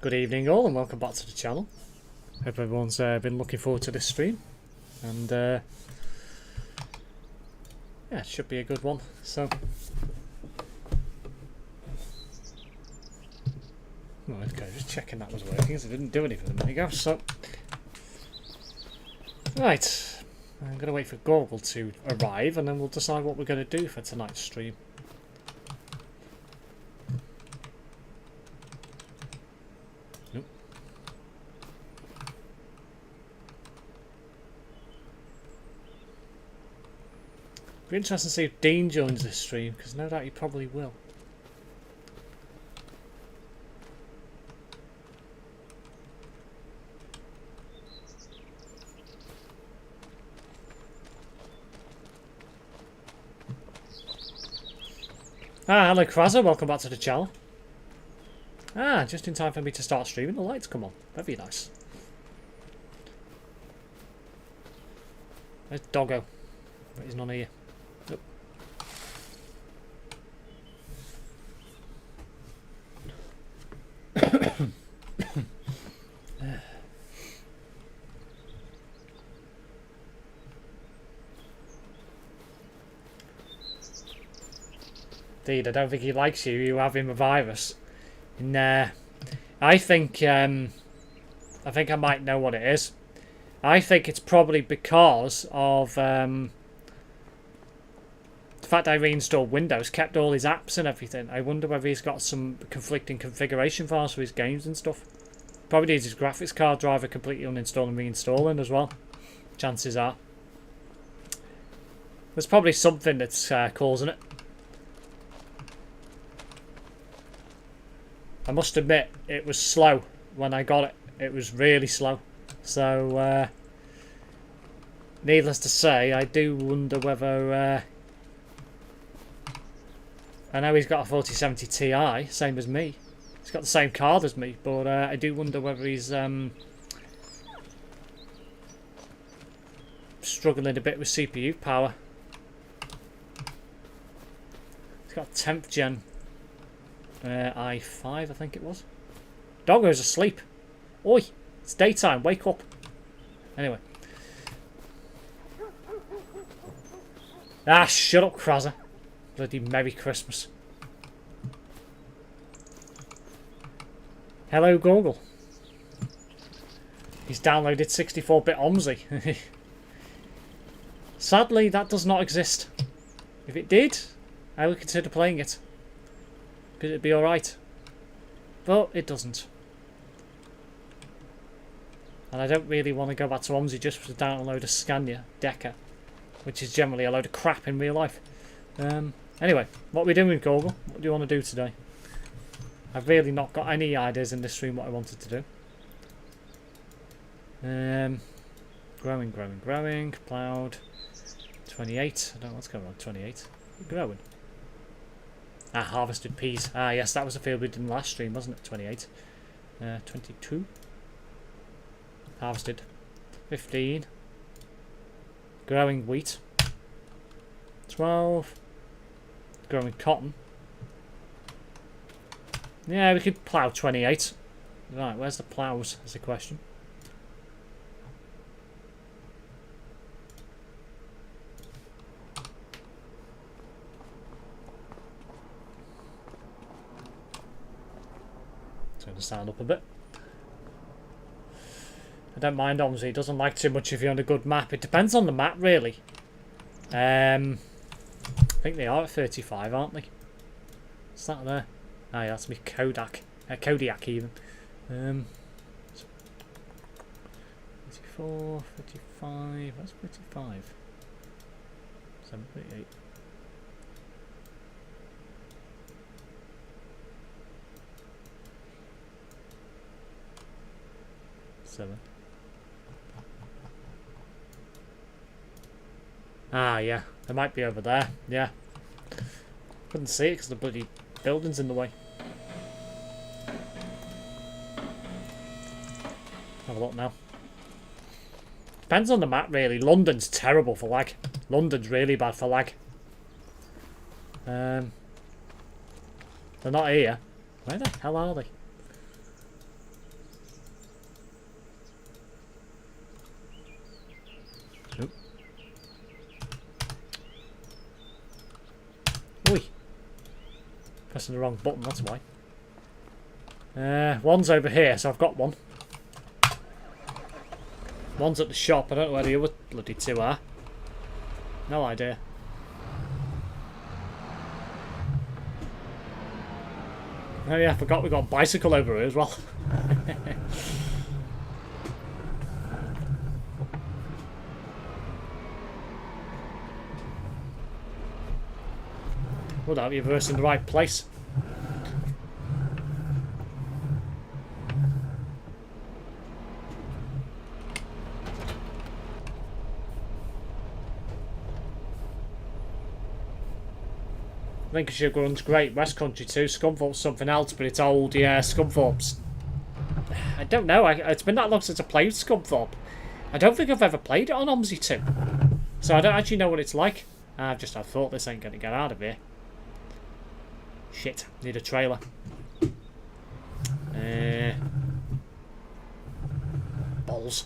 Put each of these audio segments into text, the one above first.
Good evening all and welcome back to the channel. Hope everyone's been looking forward to this stream and yeah, it should be a good one. So okay, just checking that was working because it didn't do anything a minute ago. So right, I'm going to wait for Gorgle to arrive and then we'll decide what we're going to do for tonight's stream. Be interesting to see if Dean joins this stream, because no doubt he probably will. Hello Kraza, welcome back to the channel. Just in time for me to start streaming, the lights come on. Very nice. There's Doggo, but he's not here. Nope. Indeed, I don't think he likes you. You have him a virus. Nah, I think I might know what it is. I think it's probably because of the fact I reinstalled Windows, kept all his apps and everything. I wonder whether he's got some conflicting configuration files for his games and stuff. Probably needs his graphics card driver completely uninstall and reinstalling as well. Chances are. There's probably something that's causing it. I must admit, it was slow when I got it. It was really slow. So, needless to say, I do wonder whether... I know he's got a 4070 Ti, same as me. He's got the same card as me, but I do wonder whether he's struggling a bit with CPU power. He's got 10th gen i5, I think it was. Doggo's asleep. Oi, it's daytime, wake up. Anyway. Shut up, Kraza. Bloody Merry Christmas. Hello, Google. He's downloaded 64-bit OMSI. Sadly, that does not exist. If it did, I would consider playing it. Because it'd be alright. But it doesn't. And I don't really want to go back to OMSI just to download a Scania Decker, which is generally a load of crap in real life. Anyway, what are we doing, Google? What do you want to do today? I've really not got any ideas in this stream what I wanted to do. Growing. Ploughed. 28. I don't know what's going on. 28. Growing. Harvested peas. Yes, that was the field we did in the last stream, wasn't it? 28. 22. Harvested. 15. Growing wheat. 12. Growing cotton. Yeah, we could plough 28. Right, where's the ploughs? Is the question. Turn the sound up a bit. I don't mind OMSI. It doesn't like too much if you're on a good map. It depends on the map, really. I think they are at 35, aren't they? What's that there? Yeah, that's me Kodiak even. 34, 35, that's 35. 7, 38. Seven. Yeah, they might be over there. Yeah, couldn't see it because the bloody building's in the way. Have a look now. Depends on the map, really. London's terrible for lag. London's really bad for lag. They're not here. Where the hell are they? Pressing the wrong button, that's why. One's over here, so I've got one. One's at the shop. I don't know where the other bloody two are. No idea. Oh yeah, I forgot we got a bicycle over here as well. Well, that'll be reversed in the right place. Lincolnshire runs great. West Country too. Scunthorpe's something else, but it's old. Yeah, Scunthorpe's... I don't know. It's been that long since I played Scunthorpe. I don't think I've ever played it on OMSI 2. So I don't actually know what it's like. I thought this ain't going to get out of here. Shit. Need a trailer. Balls.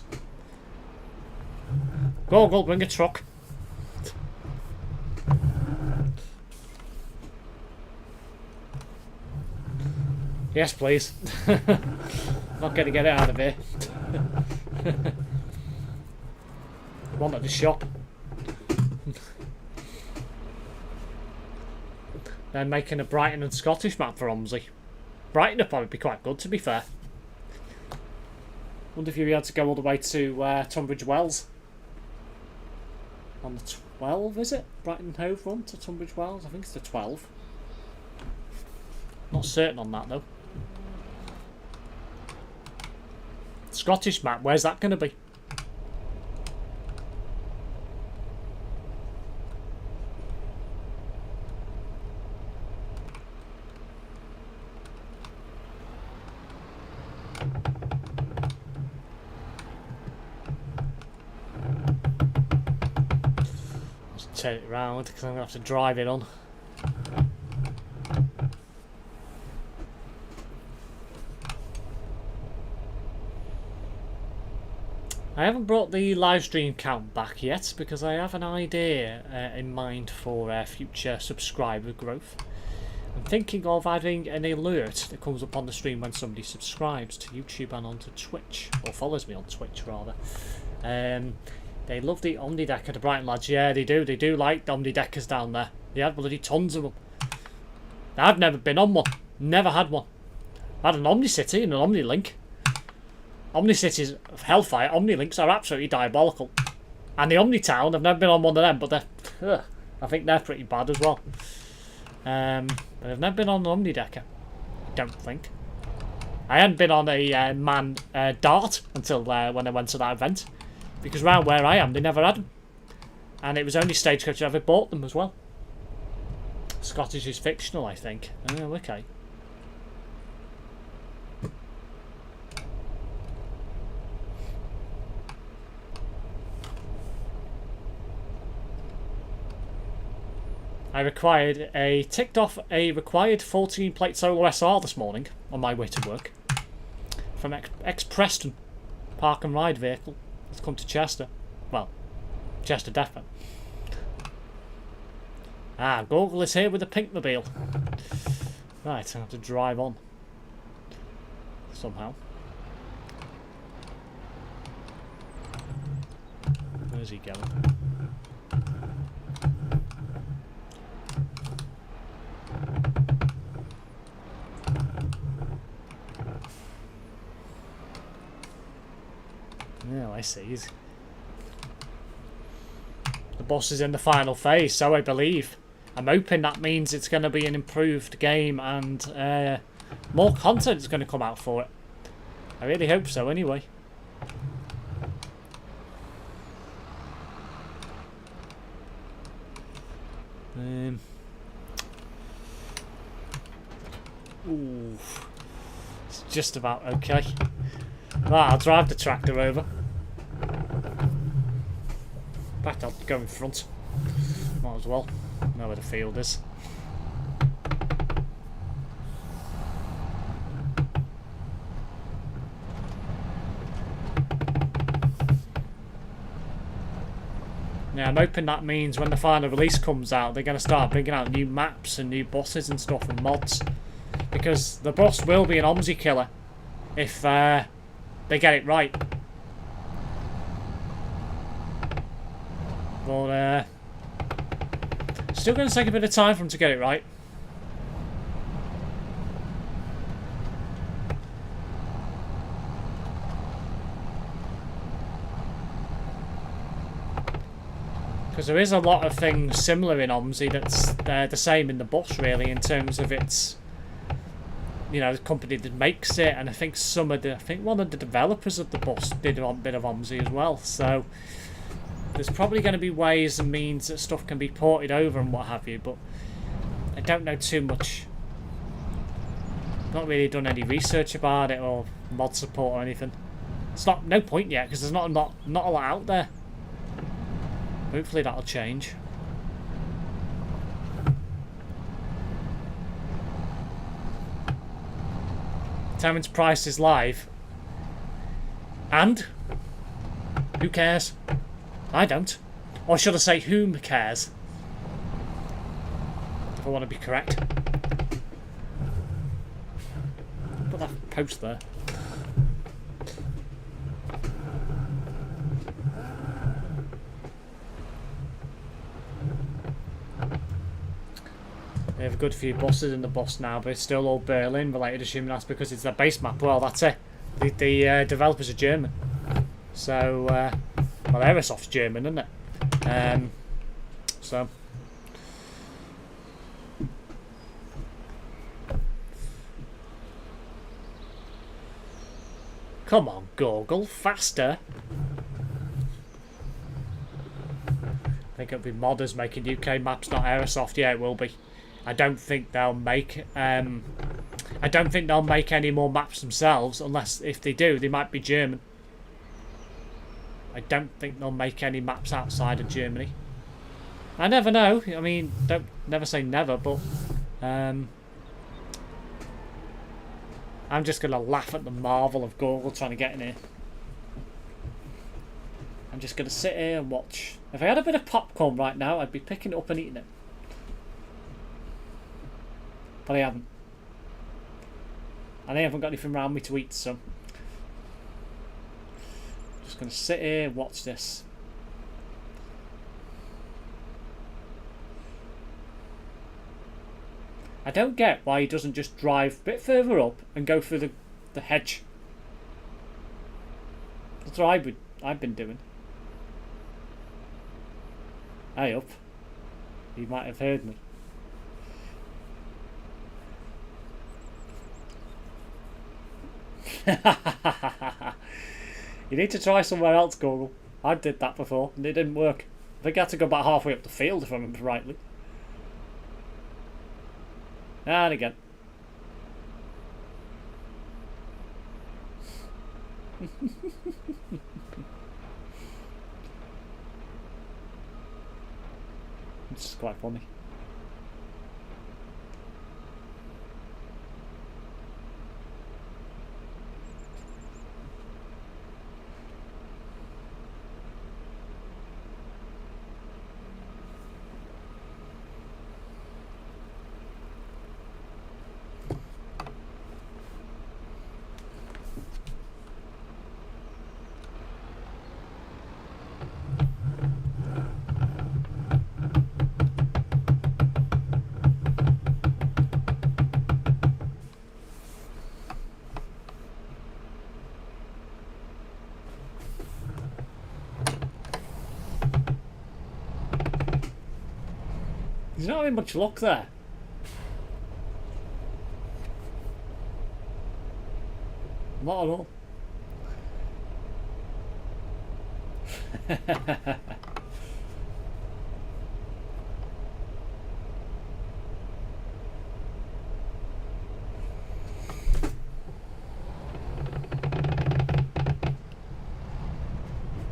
Go, bring a truck. Yes, please. Not going to get it out of here. One at the shop. They're making a Brighton and Scottish map for OMSI. Brighton would probably be quite good, to be fair. Wonder if you'd be able to go all the way to Tunbridge Wells. On the 12, is it? Brighton Hove run to Tunbridge Wells? I think it's the 12. Not certain on that, though. Scottish map, where's that going to be? Let's turn it round because I'm going to have to drive it on. I haven't brought the live stream count back yet because I have an idea in mind for future subscriber growth. I'm thinking of adding an alert that comes up on the stream when somebody subscribes to YouTube and onto Twitch, or follows me on Twitch rather. They love the Omnidecker, the Brighton lads. Yeah, they do. They do like the Omnideckers down there. They have bloody tons of them. I've never been on one. Never had one. I had an Omnicity and an Omnilink. Omnicity's hellfire. Omnilinks are absolutely diabolical. And the Omnitown, I've never been on one of them, but they're, I think they're pretty bad as well. But I've never been on an Omnidecker. I don't think. I hadn't been on a manned dart until when I went to that event. Because round where I am, they never had them. And it was only Stagecoach that ever bought them as well. Scottish is fictional, I think. Oh, okay. I ticked off a required 14 plate Solar SR this morning on my way to work from ex-Preston park and ride vehicle. It's come to Chester. Well, Chester Depot. Ah, Google is here with a Pinkmobile. Right, I have to drive on. Somehow. Where's he going? Oh, I see. The boss is in the final phase, so I believe. I'm hoping that means it's going to be an improved game and more content is going to come out for it. I really hope so, anyway. Ooh, it's just about okay. Right, I'll drive the tractor over. In fact, I'll go in front. Might as well. Know where the field is. Yeah, I'm hoping that means when the final release comes out, they're going to start bringing out new maps and new bosses and stuff and mods. Because the boss will be an OMSI killer if they get it right. But still going to take a bit of time for them to get it right. Because there is a lot of things similar in OMSI that's the same in the boss, really, in terms of its, you know, the company that makes it, and I think one of the developers of the boss did a bit of OMSI as well. So there's probably going to be ways and means that stuff can be ported over and what have you, but I don't know too much. Not really done any research about it or mod support or anything. It's no point yet because there's not a lot out there. Hopefully that'll change. Terrence Price is live. And? Who cares? I don't. Or should I say, whom cares? If I want to be correct. Put that post there. They have a good few bosses in the boss now, but it's still all Berlin related, assuming that's because it's their base map. Well, that's it. The developers are German. So, well, Aerosoft's German, isn't it? So. Come on, Google, faster. I think it'll be modders making UK maps, not Aerosoft. Yeah, it will be. I don't think they'll make any more maps themselves, unless if they do, they might be German. I don't think they'll make any maps outside of Germany. I never know. I mean, never say never, but I'm just gonna laugh at the marvel of Google trying to get in here. I'm just gonna sit here and watch. If I had a bit of popcorn right now, I'd be picking it up and eating it. But I haven't. And I haven't got anything around me to eat, so just going to sit here and watch this. I don't get why he doesn't just drive a bit further up and go through the hedge. That's what I've been doing. Hey up. You might have heard me. You need to try somewhere else, Google. I did that before and it didn't work. I think I had to go back halfway up the field if I remember rightly. And again. It's quite funny. He's not having much luck there. Not at all.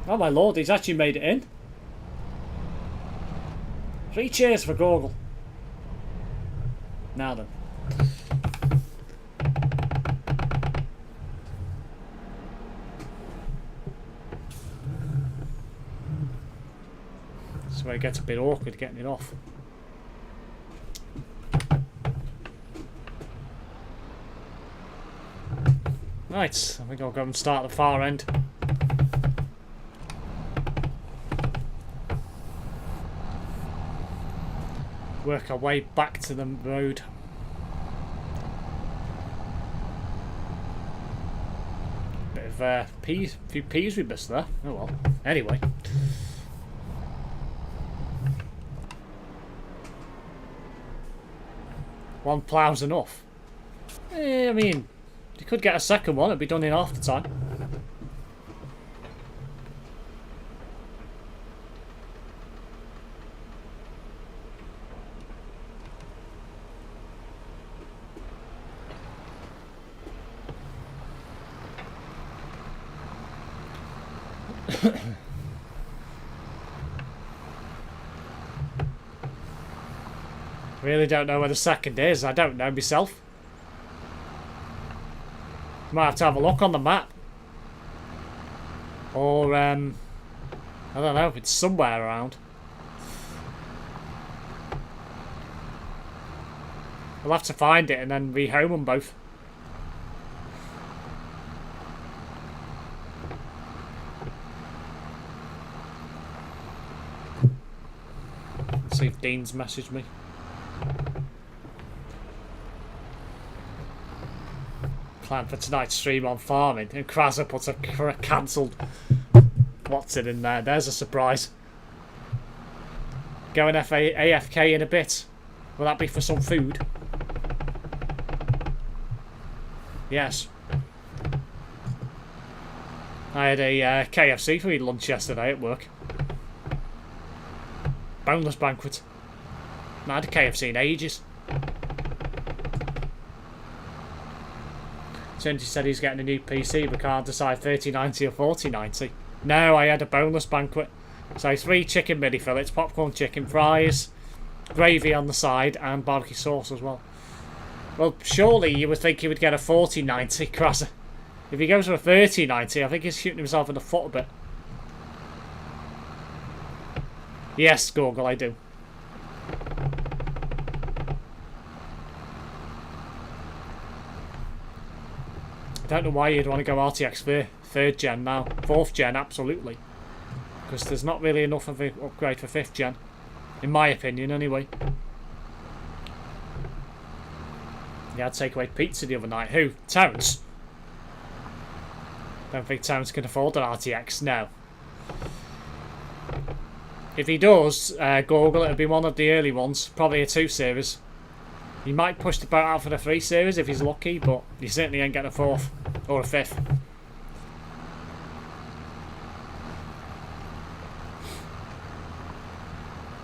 Oh my lord, he's actually made it in. 3 cheers for Google. Now then. where it gets a bit awkward getting it off. Right, I think I'll go and start at the far end. Work our way back to the road. Bit of peas, a few peas we missed there. Oh well. Anyway. One plough's enough. I mean, you could get a second one, it'd be done in half the time. Really don't know where the second is. I don't know myself. Might have to have a look on the map. Or, I don't know, it's somewhere around. We'll have to find it and then rehome them both. Let's see if Dean's messaged me. Plan for tonight's stream on farming, and Kraser puts a cancelled what's it in there. There's a surprise. Going AFK in a bit. Will that be for some food? Yes. I had a KFC for lunch yesterday at work. Boneless banquet. I had a KFC in ages. He said he's getting a new PC but can't decide 3090 or 4090. No, I had a boneless banquet. So 3 chicken mini fillets, popcorn chicken, fries, gravy on the side, and barbecue sauce as well. Well, surely you would think he would get a 4090, Crasser. If he goes for a 3090, I think he's shooting himself in the foot a bit. Yes, Google, I do. I don't know why you'd want to go RTX for 3rd gen now. 4th gen, absolutely. Because there's not really enough of an upgrade for 5th gen. In my opinion, anyway. Yeah, I had takeaway pizza the other night. Who? Terence? Don't think Terence can afford an RTX, no. If he does, Google, it'll be one of the early ones. Probably a 2 series. He might push the boat out for the 3 series if he's lucky, but he certainly ain't getting a 4th or a 5th.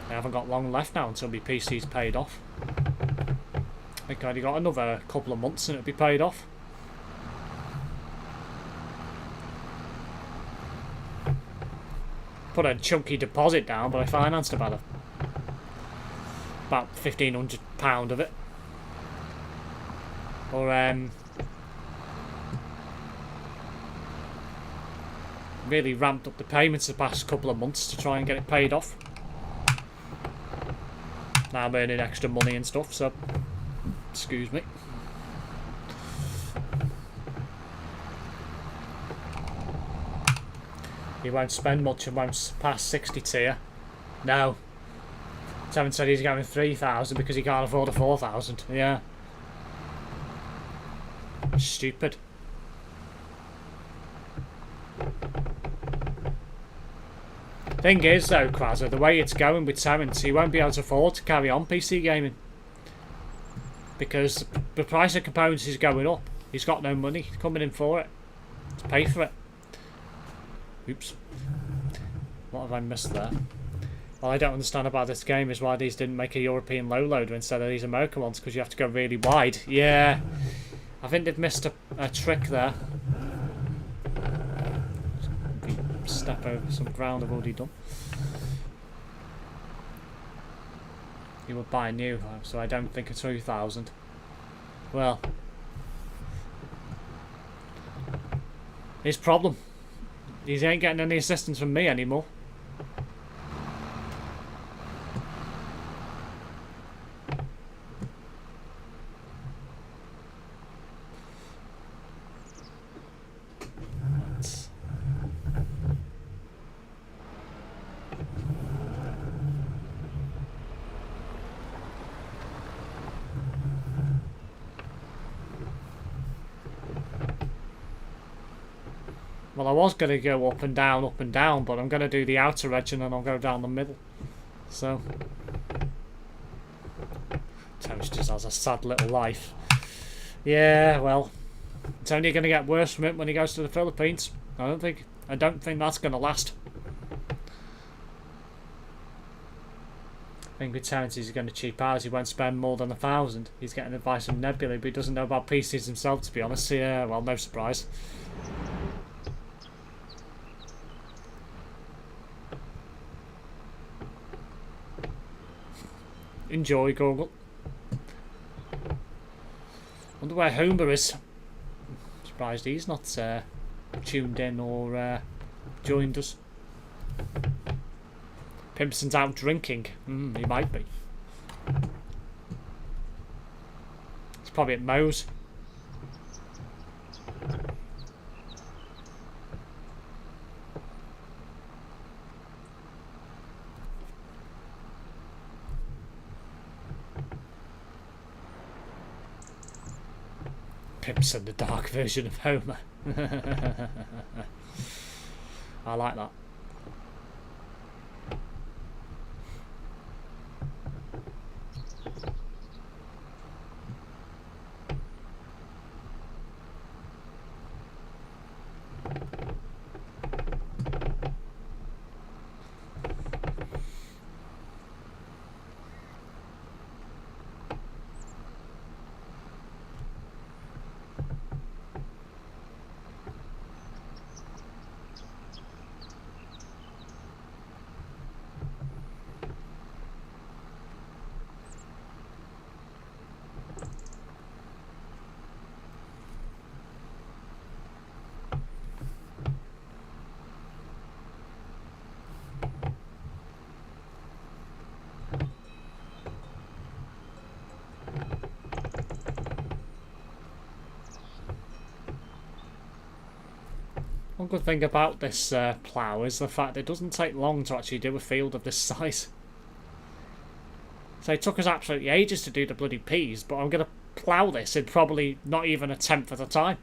I haven't got long left now until my PC's paid off. I think I only got another couple of months and it'll be paid off. Put a chunky deposit down, but I financed about £1,500 of it. Or really ramped up the payments the past couple of months to try and get it paid off. Now I'm earning extra money and stuff, so excuse me. He won't spend much and won't pass 60 tier. No. Terence said he's going 3,000 because he can't afford a 4,000. Yeah. Stupid. Thing is though, Krasser, the way it's going with Terence, he won't be able to afford to carry on PC gaming. Because the price of components is going up. He's got no money coming in for it. To pay for it. Oops. What have I missed there? What I don't understand about this game is why these didn't make a European low loader instead of these American ones, because you have to go really wide. Yeah. I think they've missed a trick there. Step over some ground I've already done. You would buy new, so I don't think a 2,000. Well. His problem. He ain't getting any assistance from me anymore. Well, I was going to go up and down, but I'm going to do the outer edge and then I'll go down the middle. So, Terence just has a sad little life. Yeah, well, it's only going to get worse from it when he goes to the Philippines. I don't think that's going to last. I think with Terence he's going to cheap out. He won't spend more than 1,000. He's getting advice from Nebula, but he doesn't know about PCs himself, to be honest. Yeah, well, no surprise. Enjoy, Google. Wonder where Homer is. Surprised he's not tuned in or joined us. Pimpson's out drinking. He might be. He's probably at Moe's. Pimpson, the dark version of Homer. I like that. One good thing about this plough is the fact it doesn't take long to actually do a field of this size. So it took us absolutely ages to do the bloody peas, but I'm going to plough this in probably not even a tenth of the time.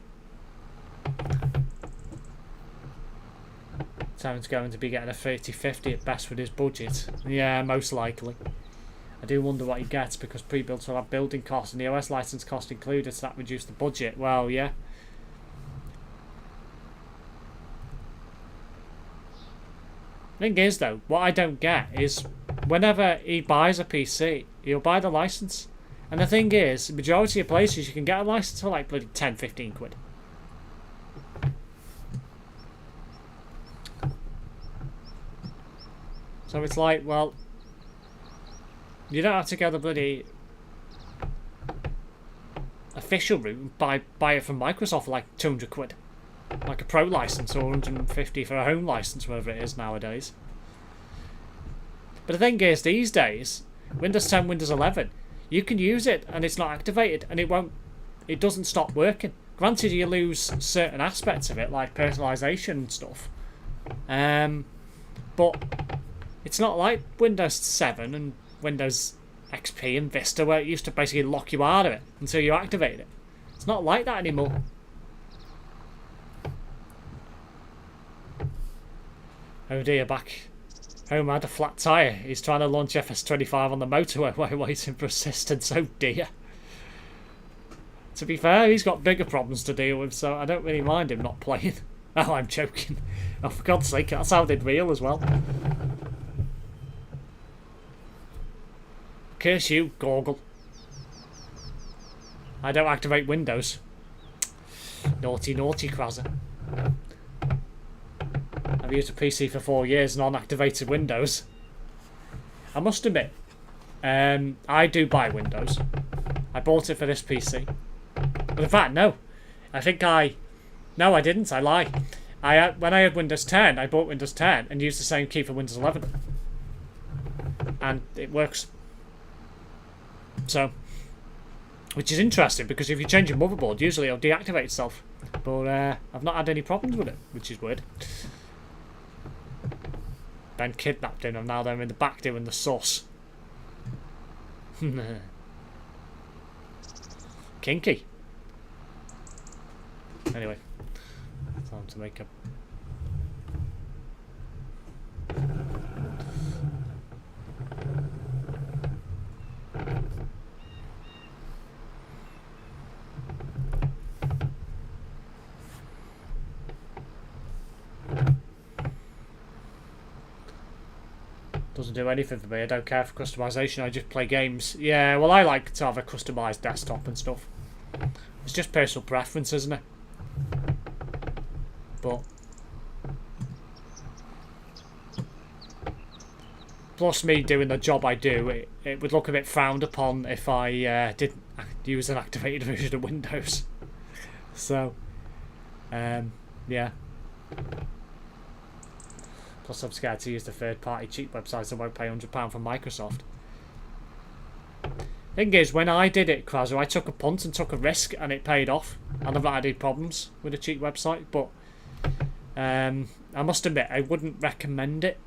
Someone's going to be getting a 30-50 at best with his budget. Yeah, most likely. I do wonder what he gets because pre-builds will have building costs and the OS license cost included, so that reduced the budget. Well, yeah. Thing is though, what I don't get is whenever he buys a PC, he'll buy the license. And the thing is, the majority of places you can get a license for like bloody 10-15 quid. So it's like, well, you don't have to go the bloody official route and buy it from Microsoft for like 200 quid. Like a pro license or 150 for a home license, whatever it is nowadays. But the thing is, these days, Windows 10, Windows 11, you can use it and it's not activated and it doesn't stop working. Granted, you lose certain aspects of it, like personalization and stuff. But it's not like Windows 7 and Windows XP and Vista where it used to basically lock you out of it until you activate it. It's not like that anymore. Oh dear, back home had a flat tyre. He's trying to launch FS25 on the motorway while waiting for assistance. Oh dear. To be fair, he's got bigger problems to deal with, so I don't really mind him not playing. Oh, I'm joking. Oh, for God's sake, that sounded real as well. Curse you, Gorgle. I don't activate Windows. Naughty, naughty Krasser. I've used a PC for 4 years and unactivated Windows. I must admit, I do buy Windows. I bought it for this PC. But in fact, no. No, I didn't. I lie. When I had Windows 10, I bought Windows 10 and used the same key for Windows 11. And it works. So, which is interesting because if you change your motherboard, usually it'll deactivate itself. But I've not had any problems with it, which is weird. Ben kidnapped him and now they're in the back doing the sauce. Kinky. Anyway, time to make a Doesn't do anything for me. I don't care for customization. I just play games. Yeah, well, I like to have a customized desktop and stuff. It's just personal preference, isn't it? But plus, me doing the job I do, it would look a bit frowned upon if I didn't use an activated version of Windows. So, yeah. Plus, I'm scared to use the third-party cheap websites. I won't pay £100 from Microsoft. Thing is, when I did it, Krazo, I took a punt and took a risk, and it paid off. And I've not had any problems with a cheap website, but I must admit, I wouldn't recommend it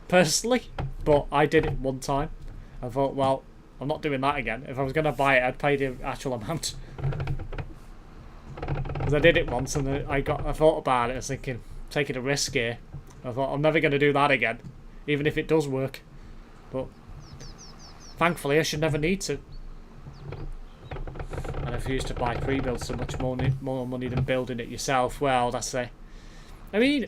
personally. But I did it one time. I thought, well, I'm not doing that again. If I was going to buy it, I'd pay the actual amount. Because I did it once, and I thought about it. I was thinking, taking a risk here. I thought, I'm never going to do that again, even if it does work. But thankfully, I should never need to. And if you used to buy pre-built so much more money than building it yourself, well, that's it. I mean,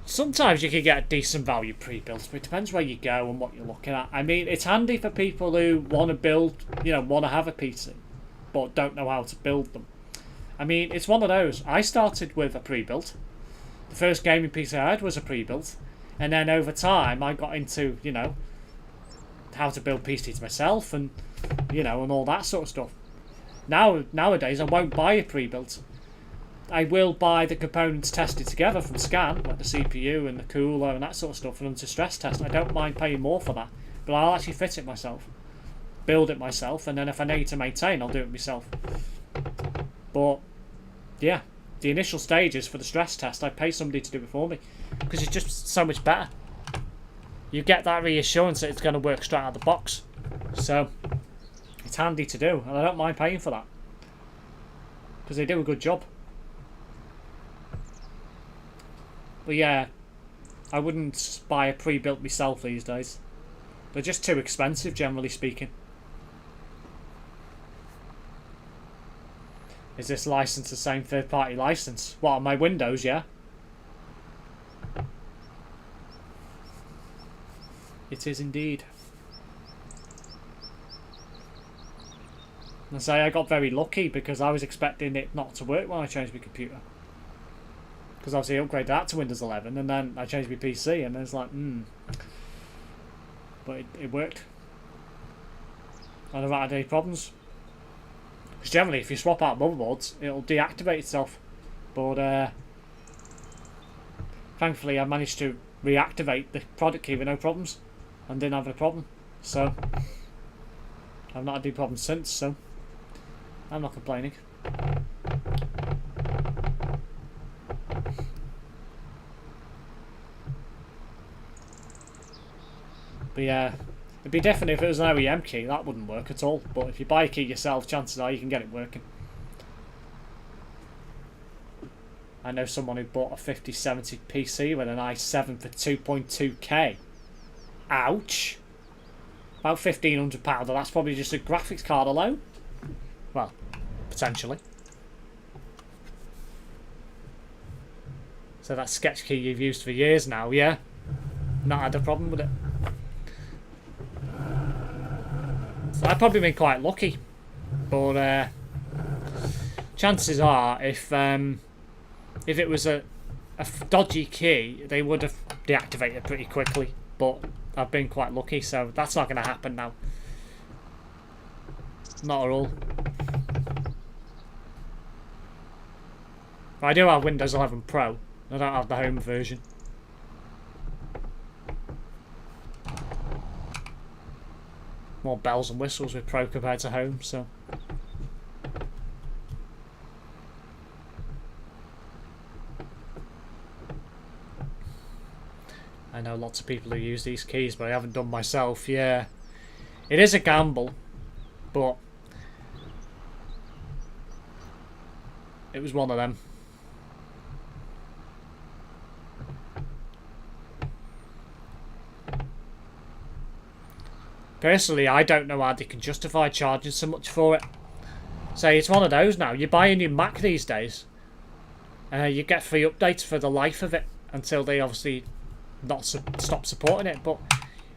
sometimes you can get a decent value pre-built, but it depends where you go and what you're looking at. I mean, it's handy for people who want to build, want to have a PC, but don't know how to build them. I mean, it's one of those. I started with a pre-built. The first gaming PC I had was a pre-built, and then over time I got into, how to build PCs myself and, and all that sort of stuff. Nowadays I won't buy a pre-built. I will buy the components tested together from Scan, like the CPU and the cooler and that sort of stuff, and to stress test. I don't mind paying more for that, but I'll actually fit it myself, build it myself, and then if I need to maintain, I'll do it myself. But yeah, the initial stages for the stress test, I pay somebody to do it for me because it's just so much better. You get that reassurance that it's going to work straight out of the box, so it's handy to do, and I don't mind paying for that because they do a good job. But yeah, I wouldn't buy a pre-built myself these days. They're just too expensive, generally speaking. Is this license the same third-party license? What, on my Windows, yeah? It is indeed. And say I got very lucky because I was expecting it not to work when I changed my computer. Because obviously I upgraded that to Windows 11 and then I changed my PC and it's like, But it worked. I never had any problems. Because generally, if you swap out motherboards, it'll deactivate itself. But thankfully, I managed to reactivate the product key with no problems, and didn't have a problem. So I've not had any problems since. So I'm not complaining. But yeah. It'd be different if it was an OEM key, that wouldn't work at all. But if you buy a key yourself, chances are you can get it working. I know someone who bought a 5070 PC with an i7 for 2.2k. Ouch! About £1,500, and that's probably just a graphics card alone. Well, potentially. So that sketch key you've used for years now, yeah? Not had a problem with it. So I've probably been quite lucky, but chances are, if it was a dodgy key, they would have deactivated it pretty quickly. But I've been quite lucky, so that's not going to happen now. Not at all. But I do have Windows 11 Pro. I don't have the home version. More bells and whistles with Pro compared to home, so. I know lots of people who use these keys, but I haven't done myself. Yeah, it is a gamble, but it was one of them. Personally, I don't know how they can justify charging so much for it. Say, it's one of those now. You buy a new Mac these days, you get free updates for the life of it until they obviously not stop supporting it. But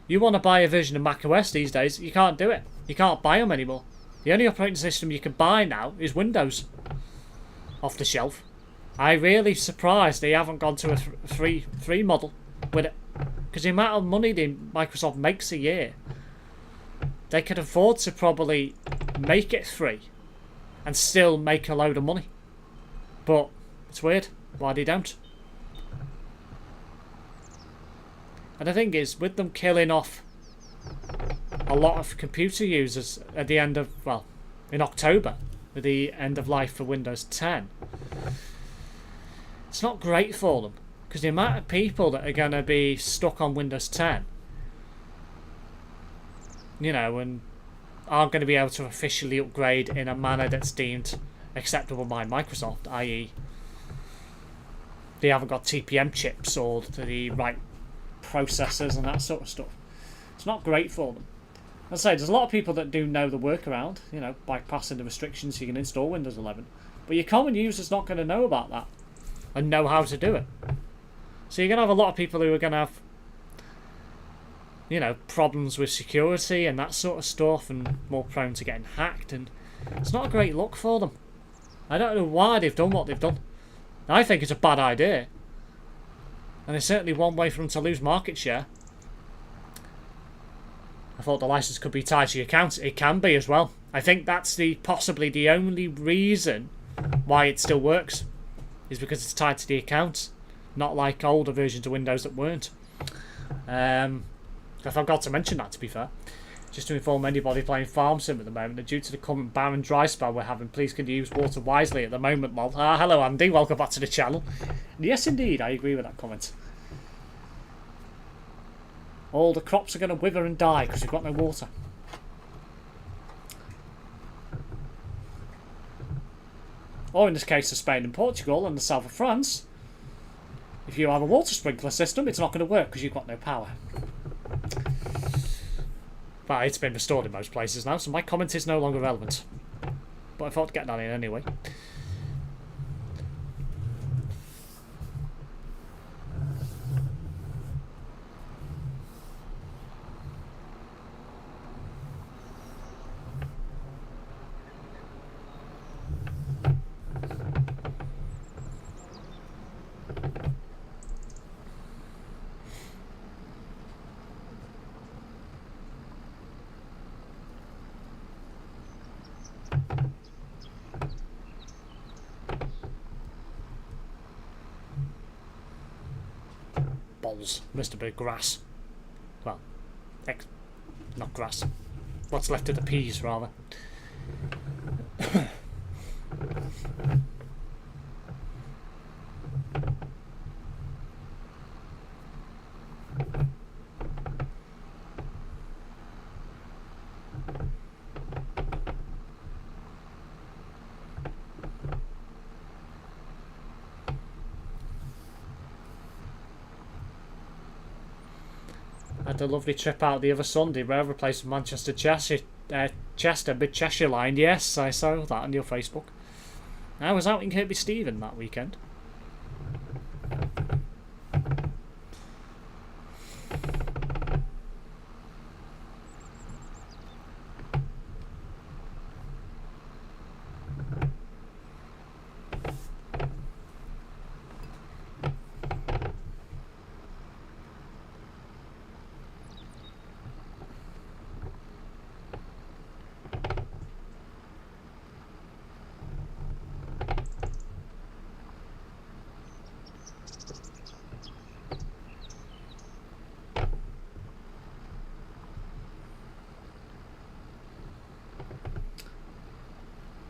you want to buy a version of macOS these days, you can't do it. You can't buy them anymore. The only operating system you can buy now is Windows off the shelf. I'm really surprised they haven't gone to a free model with it, because the amount of money that Microsoft makes a year, they could afford to probably make it free and still make a load of money. But it's weird why they don't. And the thing is, with them killing off a lot of computer users at the end of, well, in October, with the end of life for Windows 10, it's not great for them, because the amount of people that are going to be stuck on Windows 10, you know, and aren't going to be able to officially upgrade in a manner that's deemed acceptable by Microsoft, i.e. they haven't got TPM chips or the right processors and that sort of stuff. It's not great for them. As I say, there's a lot of people that do know the workaround, you know, bypassing the restrictions, you can install Windows 11. But your common user's not going to know about that and know how to do it. So you're going to have a lot of people who are going to have, you know, problems with security and that sort of stuff, and more prone to getting hacked, and it's not a great look for them. I don't know why they've done what they've done. I think it's a bad idea, and it's certainly one way for them to lose market share. I thought the license could be tied to your account. It can be as well. I think that's possibly the only reason why it still works, is because it's tied to the account, not like older versions of Windows that weren't. I forgot to mention that, to be fair. Just to inform anybody playing Farm Sim at the moment that due to the current barren dry spell we're having, please can you use water wisely at the moment, lol. Hello Andy, welcome back to the channel. And yes indeed, I agree with that comment. All the crops are going to wither and die because we've got no water. Or in this case of Spain and Portugal and the south of France, if you have a water sprinkler system, it's not going to work because you've got no power. But it's been restored in most places now, so my comment is no longer relevant. But I thought to get that in anyway. Missed a bit of grass. Well, not grass. What's left of the peas, rather. Had a lovely trip out the other Sunday. Rail replaced Manchester Chester, mid Cheshire line. Yes, I saw that on your Facebook. I was out in Kirkby Stephen that weekend.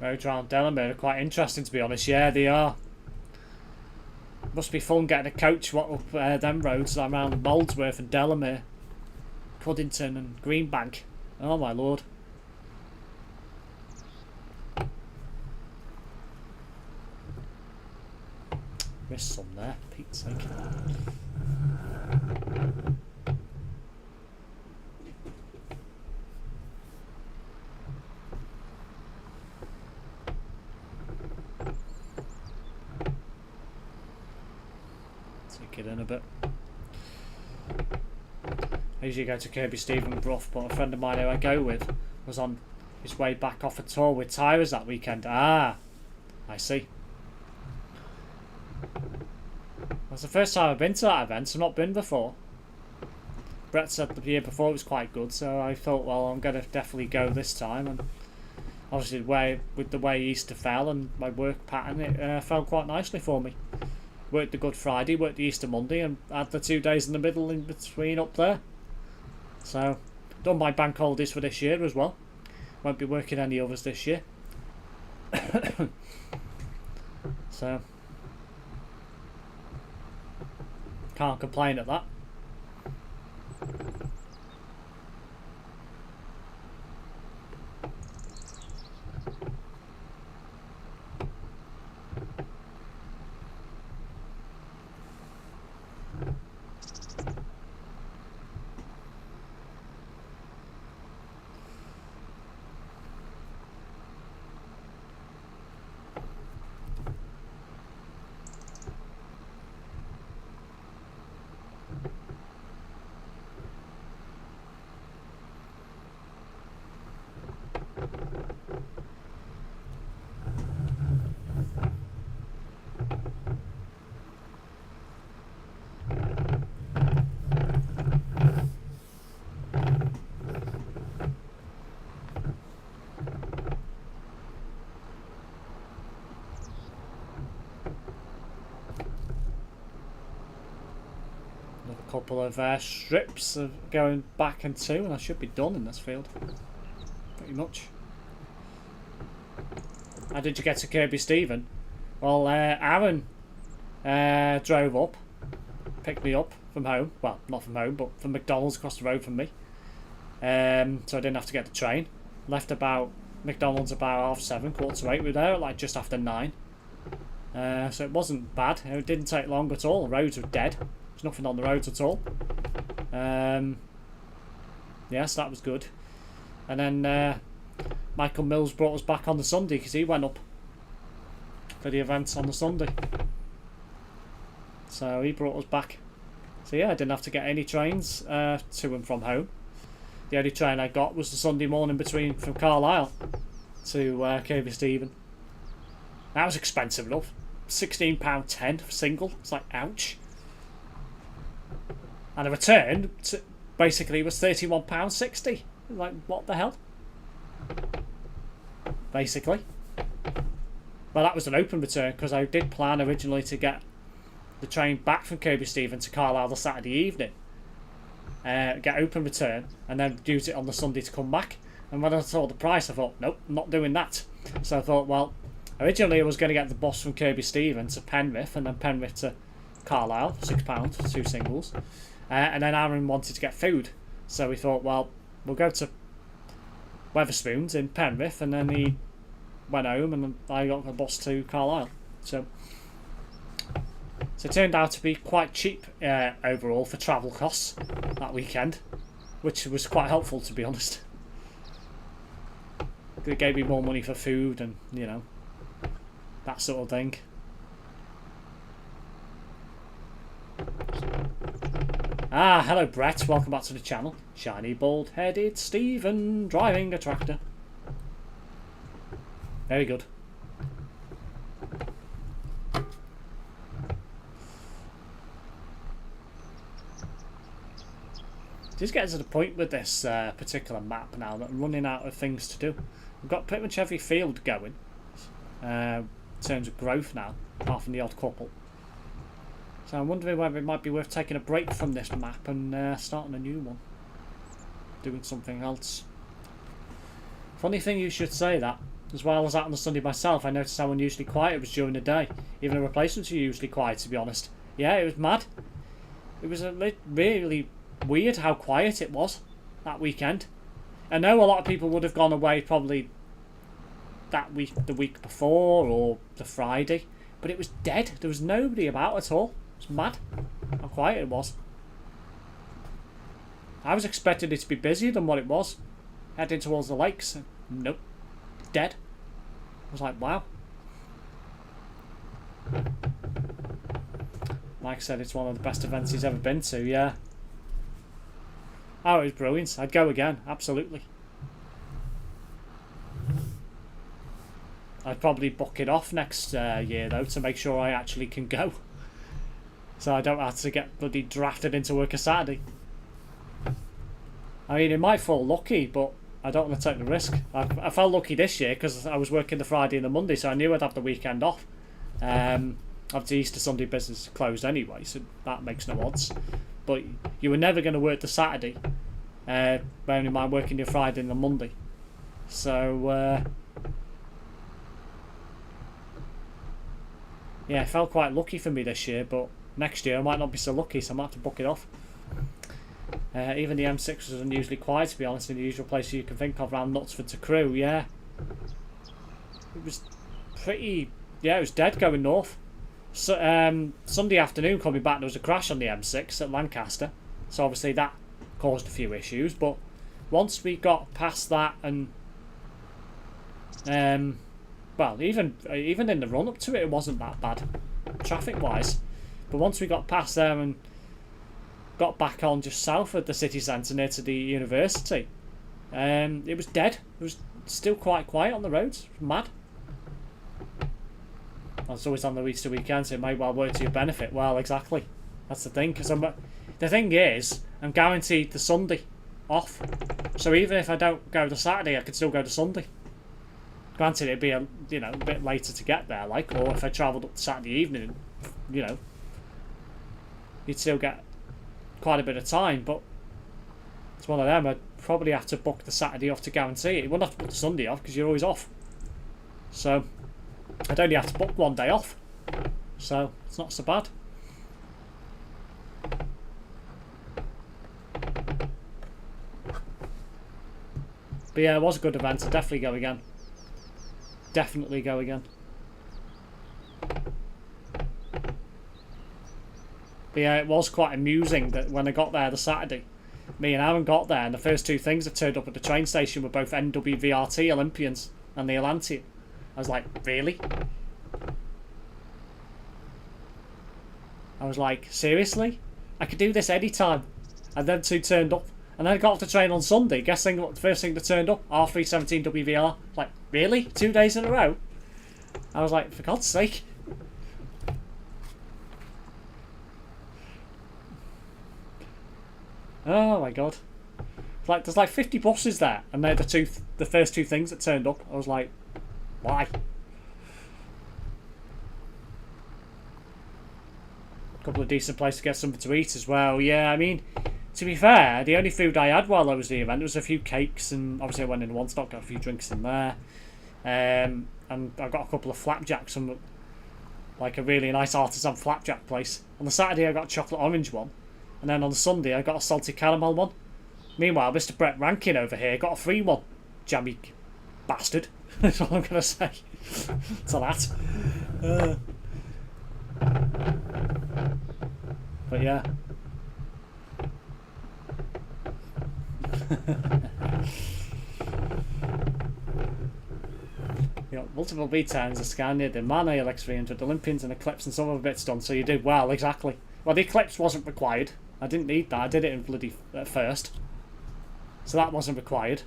Roads around Delamere are quite interesting, to be honest. Yeah, they are. Must be fun getting a coach up them roads around Molesworth and Delamere, Cuddington and Greenbank. Oh my lord. Missed some there, Pete's sake. Take it in a bit. I usually go to Kirby Steve and Bruff, but a friend of mine who I go with was on his way back off a tour with Tyrers that weekend. Ah, I see. That's the first time I've been to that event. I've not been before. Brett said the year before it was quite good, so I thought, well, I'm going to definitely go this time. And obviously, with the way Easter fell and my work pattern, it fell quite nicely for me. Worked the Good Friday, worked the Easter Monday, and had the 2 days in the middle in between up there. So, done my bank holidays for this year as well. Won't be working any others this year. So, can't complain at that. Couple of strips of going back and two, and I should be done in this field pretty much. How did you get to Kirby Stephen? Well, Aaron drove up, picked me up from home. Well, not from home, but from McDonald's across the road from me. So I didn't have to get the train. Left about McDonald's about 7:30, 7:45. We were there at like just after 9. So it wasn't bad. It didn't take long at all. The roads were dead. There's nothing on the roads at all. Yes, that was good. And then Michael Mills brought us back on the Sunday because he went up for the events on the Sunday. So he brought us back. So yeah, I didn't have to get any trains to and from home. The only train I got was the Sunday morning from Carlisle to Kirby Stephen. That was expensive enough. £16.10 for single. It's like, ouch. And a return basically was £31.60. Like, what the hell? Basically. Well, that was an open return because I did plan originally to get the train back from Kirby Stephen to Carlisle the Saturday evening. Get open return and then use it on the Sunday to come back. And when I saw the price, I thought, nope, I'm not doing that. So I thought, well, originally I was going to get the bus from Kirby Stephen to Penrith and then Penrith to Carlisle, £6 for 2 singles. And then Aaron wanted to get food. So we thought, well, we'll go to Wetherspoons in Penrith, and then he went home and I got the bus to Carlisle. So it turned out to be quite cheap overall for travel costs that weekend, which was quite helpful, to be honest. It gave me more money for food and, you know, that sort of thing. Ah, hello Brett, welcome back to the channel. Shiny bald-headed Stephen driving a tractor. Very good. Just getting to the point with this particular map now that I'm running out of things to do. We've got pretty much every field going in terms of growth now, apart from the odd couple. So I'm wondering whether it might be worth taking a break from this map and starting a new one. Doing something else. Funny thing you should say that. As well, I was out on the Sunday myself, I noticed how unusually quiet it was during the day. Even the replacements were usually quiet, to be honest. Yeah, it was mad. It was really weird how quiet it was that weekend. I know a lot of people would have gone away probably that week, the week before, or the Friday. But it was dead. There was nobody about at all. It was mad how quiet it was. I was expecting it to be busier than what it was. Heading towards the lakes. Nope. Dead. I was like, wow. Mike said it's one of the best events he's ever been to, yeah. Oh, it was brilliant. I'd go again, absolutely. I'd probably book it off next year, though, to make sure I actually can go. So I don't have to get bloody drafted into work a Saturday. I mean, it might fall lucky, but I don't want to take the risk. I felt lucky this year because I was working the Friday and the Monday, so I knew I'd have the weekend off. Obviously, Easter Sunday business is closed anyway, so that makes no odds. But you were never going to work the Saturday, bearing in mind working your Friday and the Monday. So, yeah, it felt quite lucky for me this year, but next year I might not be so lucky, so I might have to book it off. Even the M6 was unusually quiet, to be honest, in the usual place you can think of around Knutsford to Crewe, yeah. It was pretty... Yeah, it was dead going north. So, Sunday afternoon coming back, there was a crash on the M6 at Lancaster. So obviously that caused a few issues, but once we got past that and... well, even in the run-up to it, it wasn't that bad, traffic-wise. But once we got past there and got back on just south of the city centre near to the university, it was dead. It was still quite quiet on the roads. It was mad. It's always on the Easter weekend, so it may well work to your benefit. Well, exactly. That's the thing. Because the thing is, I'm guaranteed the Sunday off. So even if I don't go the Saturday, I could still go the Sunday. Granted, it'd be a bit later to get there, like, or if I travelled up Saturday evening, you'd still get quite a bit of time. But it's one of them. I'd probably have to book the Saturday off to guarantee it. You wouldn't have to book the Sunday off because you're always off. So I'd only have to book one day off. So it's not so bad. But yeah, it was a good event. I'd definitely go again. Definitely go again. But yeah, it was quite amusing that when I got there the Saturday, me and Aaron got there and the first two things that turned up at the train station were both NWVRT Olympians and the Atlantean. I was like, really? I was like, seriously? I could do this anytime. And them two turned up. And then I got off the train on Sunday. Guessing what the first thing that turned up? R317 WVR. Like, really? 2 days in a row? I was like, for God's sake. Oh my God. Like, there's like 50 buses there. And they're the first two things that turned up. I was like, why? A couple of decent places to get something to eat as well. Yeah, I mean, to be fair, the only food I had while I was at the event was a few cakes, and obviously I went in one stop, got a few drinks in there. And I got a couple of flapjacks from like a really nice artisan flapjack place. On the Saturday I got a chocolate orange one, and then on the Sunday I got a salty caramel one. Meanwhile, Mr. Brett Rankin over here got a free one. Jammy bastard. That's all I'm going to say to that. But yeah. You got multiple B10s, a Scania, the MAN ALX300, Olympians and Eclipse and some other bits done, so you did well, exactly. Well, the Eclipse wasn't required. I didn't need that. I did it in bloody first. So that wasn't required.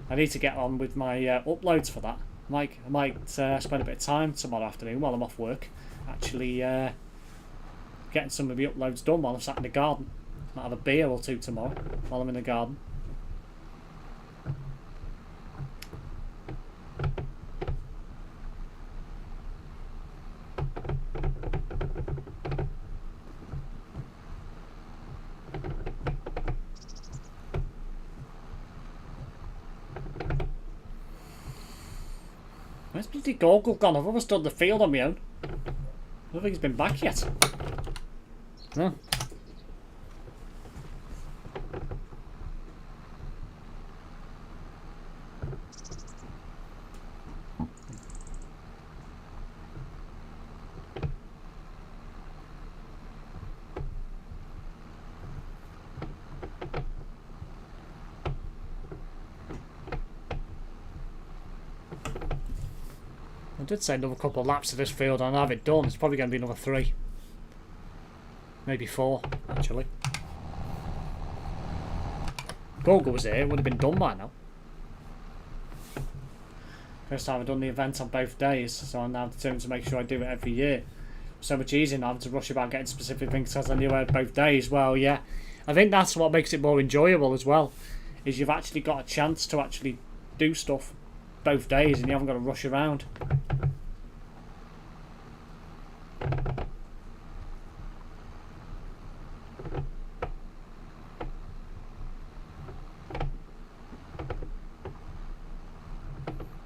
I need to get on with my uploads for that. I might spend a bit of time tomorrow afternoon while I'm off work, actually getting some of the uploads done while I'm sat in the garden. Might have a beer or two tomorrow while I'm in the garden. Where's bloody Goggle gone? I've almost done the field on my own. I don't think he's been back yet. No. I did say another couple of laps of this field and I'll have it done. It's probably going to be another 3. Maybe 4, actually. Google was here, it would have been done by now. First time I've done the event on both days, so I'm now determined to make sure I do it every year. So much easier now to rush about getting specific things because I knew I had both days. Well, yeah, I think that's what makes it more enjoyable as well, is you've actually got a chance to actually do stuff both days and you haven't got to rush around.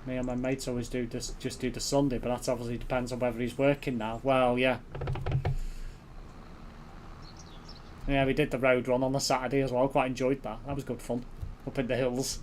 Me and my mates always do just do the Sunday, but that obviously depends on whether he's working now. Well, yeah. Yeah, we did the road run on the Saturday as well. Quite enjoyed that. That was good fun. Up in the hills.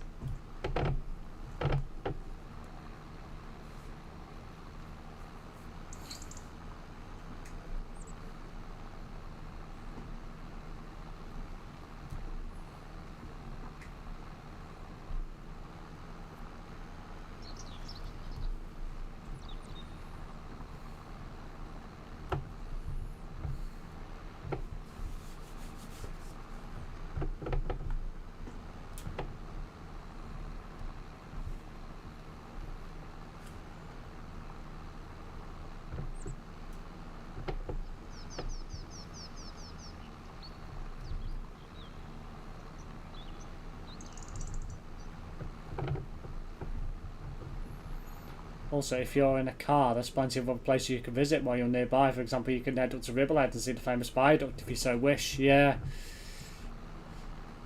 Also, if you're in a car, there's plenty of other places you can visit while you're nearby. For example, you can head up to Ribblehead and see the famous viaduct if you so wish. Yeah.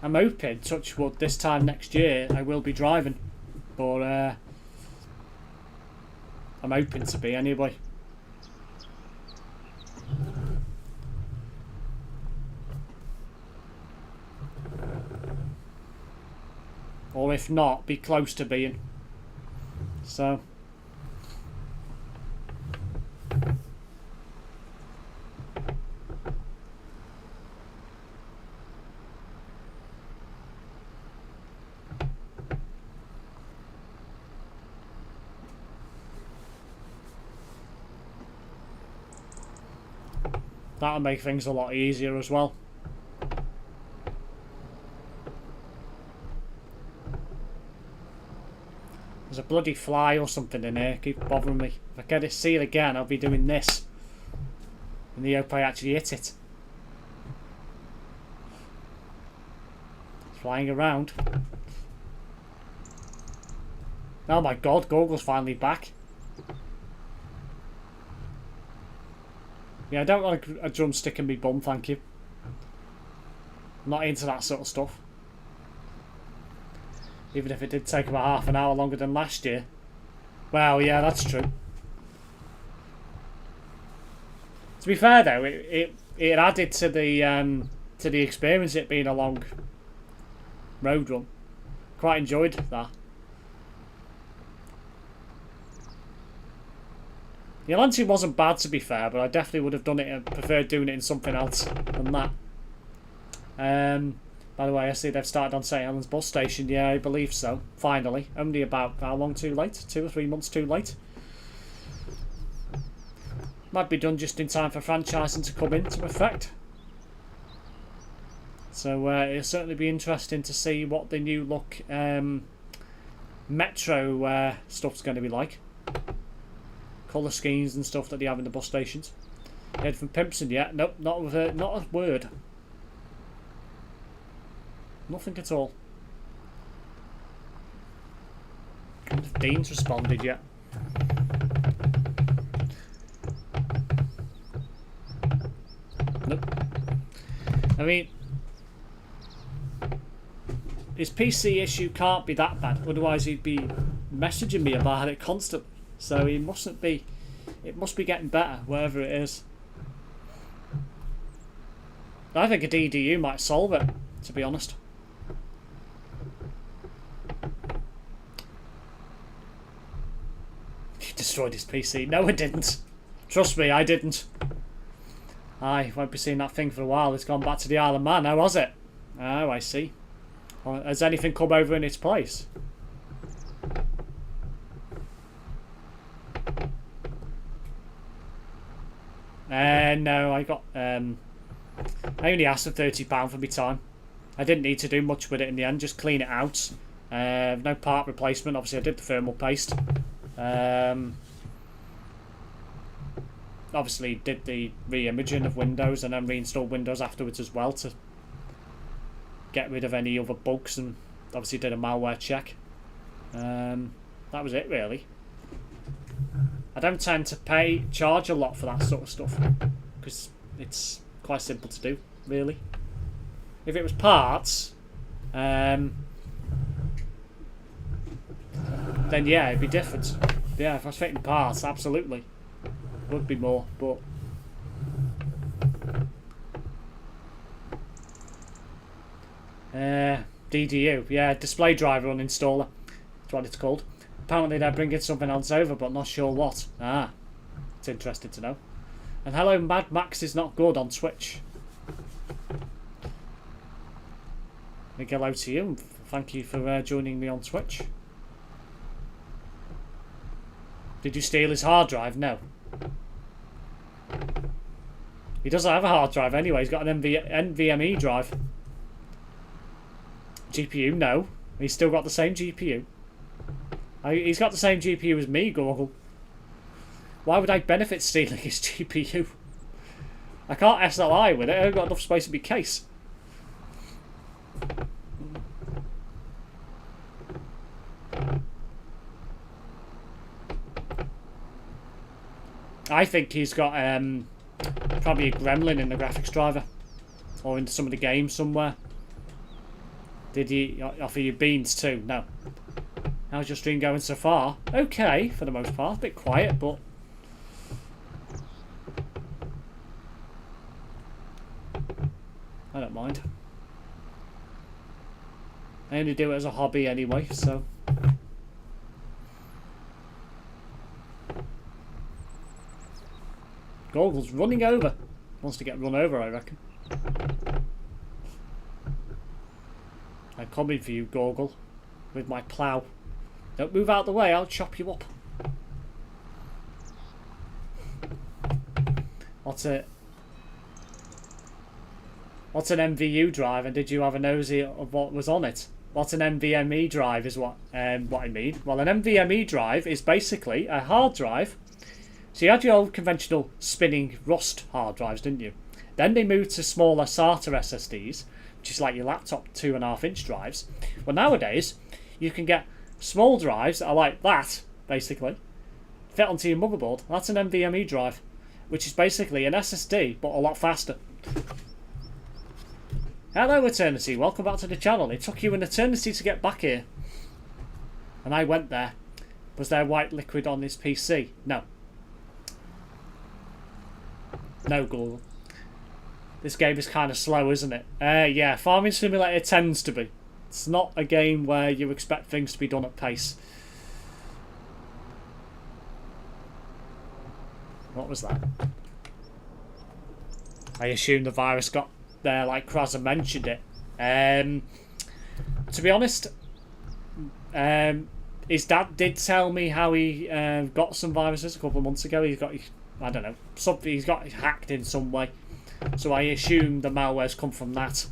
I'm hoping, touch wood, this time next year I will be driving. But I'm hoping to be anyway. Or if not, be close to being. So... that'll make things a lot easier as well. There's a bloody fly or something in here. Keep bothering me. If I get it seal again, I'll be doing this. And the hope I actually hit it. It's flying around. Oh my god, Google's finally back. Yeah, I don't want a drumstick in me bum, thank you. I'm not into that sort of stuff. Even if it did take about half an hour longer than last year. Well, yeah, that's true. To be fair though, it added to the experience, it being a long road run. Quite enjoyed that. The Atlantic wasn't bad, to be fair, but I definitely would have done it and preferred doing it in something else than that. By the way, I see they've started on St Helens bus station. Yeah, I believe so. Finally. Only about, how long too late? 2 or 3 months too late. Might be done just in time for franchising to come into effect. So it'll certainly be interesting to see what the new look metro stuff's going to be like. Colour schemes and stuff that they have in the bus stations. Heard from Pimpson yet? Nope, not a word. Nothing at all. I wonder if Dean's responded yet. Nope. I mean, his PC issue can't be that bad, otherwise he'd be messaging me about it constantly. So he mustn't be. It must be getting better, wherever it is. I think a DDU might solve it, to be honest. He destroyed his PC. No, I didn't. Trust me, I didn't. I won't be seeing that thing for a while. It's gone back to the Isle of Man. How was it? Oh, I see. Well, has anything come over in its place? No, I got. I only asked for £30 for my time. I didn't need to do much with it in the end, just clean it out. No part replacement. Obviously I did the thermal paste. Obviously did the re-imaging of Windows and then reinstalled Windows afterwards as well to get rid of any other bugs, and obviously did a malware check. That was it really. I don't tend to charge a lot for that sort of stuff because it's quite simple to do really. If it was parts, then yeah, it'd be different. Yeah, if I was fitting parts, absolutely would be more, but DDU, yeah, display driver uninstaller, that's what it's called. Apparently they're bringing something else over, but not sure what. It's interesting to know. And hello, Mad Max is not good on Twitch. Big hello to you, and thank you for joining me on Twitch. Did you steal his hard drive? No. He doesn't have a hard drive anyway, he's got an NVMe drive. GPU, no. He's still got the same GPU. He's got the same GPU as me, Google. Why would I benefit stealing his GPU? I can't SLI with it, I haven't got enough space in my case. I think he's got probably a gremlin in the graphics driver, or in some of the games somewhere. Did he offer you beans too? No. How's your stream going so far? Okay, for the most part. A bit quiet, but I don't mind. I only do it as a hobby anyway, so. Goggle's running over. Wants to get run over, I reckon. I'm coming for you, Goggle, with my plough. Don't move out the way, I'll chop you up. What's an MVU drive, and did you have a nosy of what was on it? What's an NVMe drive is what I mean. Well, an NVMe drive is basically a hard drive. So you had your old conventional spinning Rust hard drives, didn't you? Then they moved to smaller SATA SSDs, which is like your laptop 2.5-inch drives. Well, nowadays you can get small drives that are like that, basically, fit onto your motherboard. That's an NVMe drive, which is basically an SSD but a lot faster. Hello Eternity, welcome back to the channel. It took you an eternity to get back here. And I went there. Was there white liquid on his PC? No. No, Google. This game is kind of slow, isn't it? Yeah, Farming Simulator tends to be. It's not a game where you expect things to be done at pace. What was that? I assume the virus got there like Kraza mentioned it. To be honest, his dad did tell me how he got some viruses a couple of months ago. He's got, I don't know, something. He's got hacked in some way. So I assume the malware's come from that.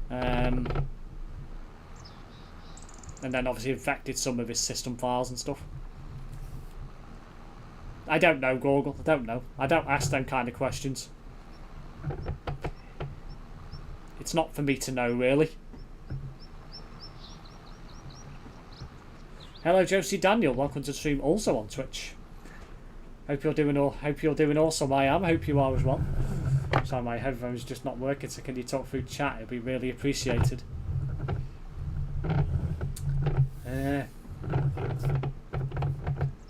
And then obviously infected some of his system files and stuff. I don't know, Google. I don't know. I don't ask them kind of questions. It's not for me to know, really. Hello, Josie Daniel. Welcome to the stream, also on Twitch. Hope you're doing awesome. I am. Hope you are as well. Sorry, my headphones just not working. So can you talk through chat? It'd be really appreciated.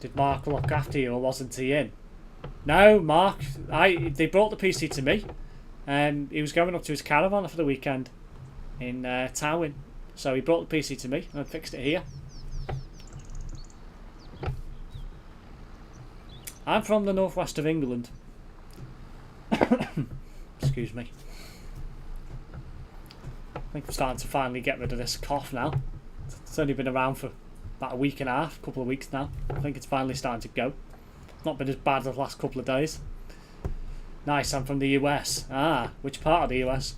Did Mark look after you, or wasn't he in? No, Mark. They brought the PC to me. He was going up to his caravan for the weekend in Towin. So he brought the PC to me and I fixed it here. I'm from the northwest of England. Excuse me. I think I'm starting to finally get rid of this cough now. It's only been around for about a week and a half, couple of weeks now. I think it's finally starting to go. Not been as bad as the last couple of days. Nice, I'm from the US. Ah, which part of the US?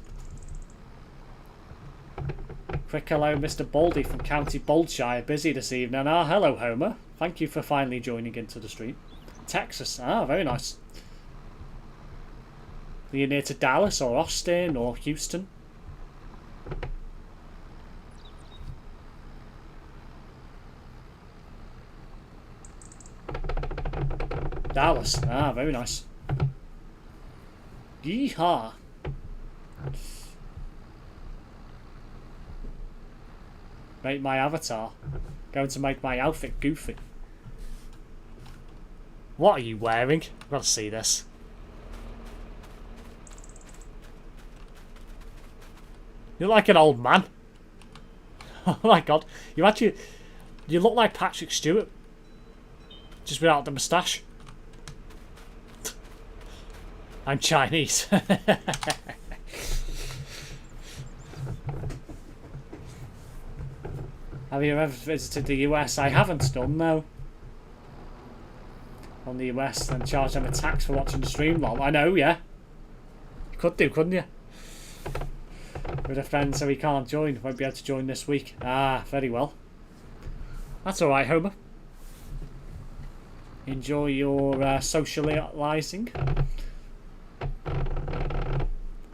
Quick hello, Mr. Baldy from County Boldshire. Busy this evening. Ah, hello, Homer. Thank you for finally joining into the stream. Texas. Ah, very nice. Are you near to Dallas or Austin or Houston? Dallas. Ah, very nice. Yeehaw. Make my avatar. Going to make my outfit goofy. What are you wearing? I've got to see this. You're like an old man. Oh my god. You look like Patrick Stewart. Just without the moustache. I'm Chinese. Have you ever visited the US? I haven't done, no. On the US, then charge them a tax for watching the stream, lol. I know, yeah. You could do, couldn't you? With a friend, so he can't join. Won't be able to join this week. Ah, very well. That's alright, Homer. Enjoy your socialising.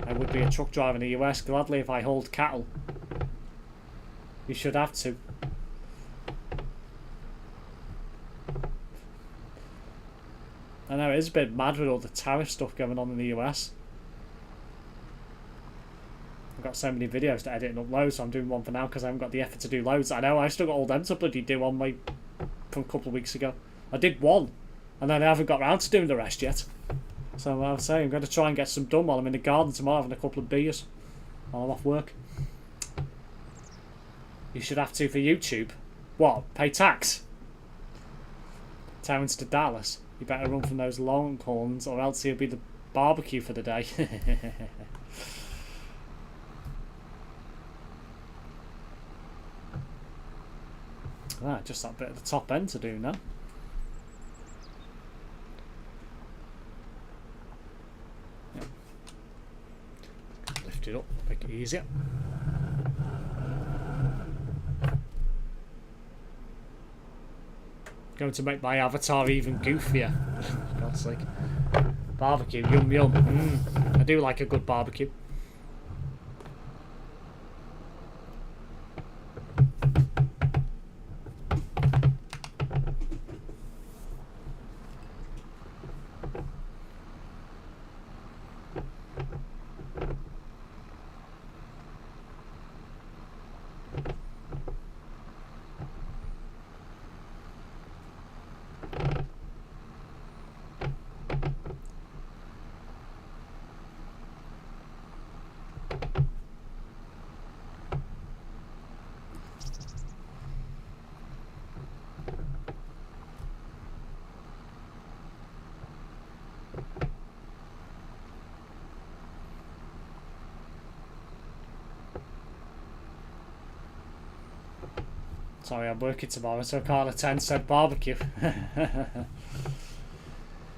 I would be a truck driver in the US gladly if I hauled cattle. You should have to. I know, it is a bit mad with all the tariff stuff going on in the US. I've got so many videos to edit and upload, so I'm doing one for now because I haven't got the effort to do loads. I know, I still got all them to bloody do on my from a couple of weeks ago. I did one, and then I haven't got around to doing the rest yet. So I was saying, I'm going to try and get some done while I'm in the garden tomorrow having a couple of beers while I'm off work. You should have to for YouTube. What? Pay tax? Terrence to Dallas. You better run from those longhorns or else he'll be the barbecue for the day. Ah, just that bit at the top end to do now. Yeah. Lift it up, make it easier. Going to make my avatar even goofier. For God's sake. Barbecue, yum yum. I do like a good barbecue. Sorry, I'm working tomorrow, so I can't attend said barbecue. I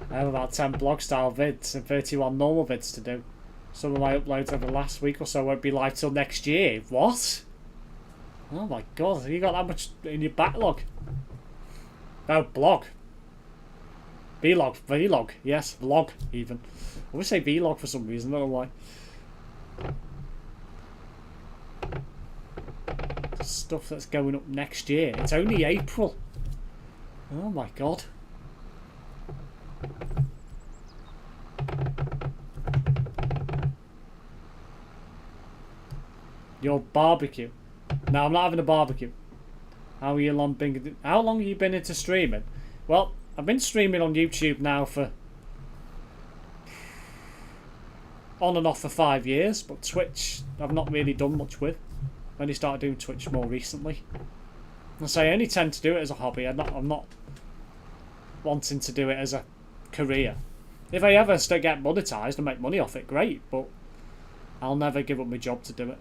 have about 10 blog style vids and 31 normal vids to do. Some of my uploads over the last week or so won't be live till next year. What? Oh my god, have you got that much in your backlog? No, blog. Vlog, vlog, yes, vlog even. I always say vlog for some reason, I don't know why. Stuff that's going up next year. It's only April. Oh my god. Your barbecue. No, I'm not having a barbecue. How long have you been into streaming? Well, I've been streaming on YouTube now for on and off for 5 years, but Twitch I've not really done much with. I only started doing Twitch more recently. So I only tend to do it as a hobby. I'm not wanting to do it as a career. If I ever still get monetized and make money off it, great, but I'll never give up my job to do it.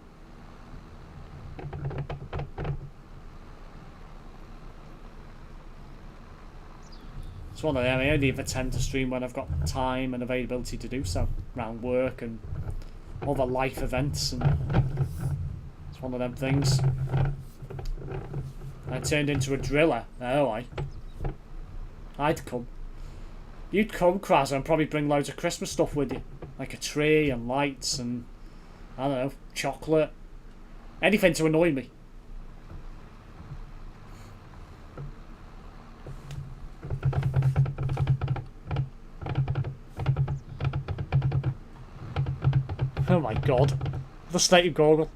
It's one of them. I only ever tend to stream when I've got time and availability to do so, around work and other life events. And It's one of them things. I turned into a driller. Oh, I'd come. You'd come, Kraz, and probably bring loads of Christmas stuff with you. Like a tree and lights and, I don't know, chocolate. Anything to annoy me. Oh my god. The state of Gorgle.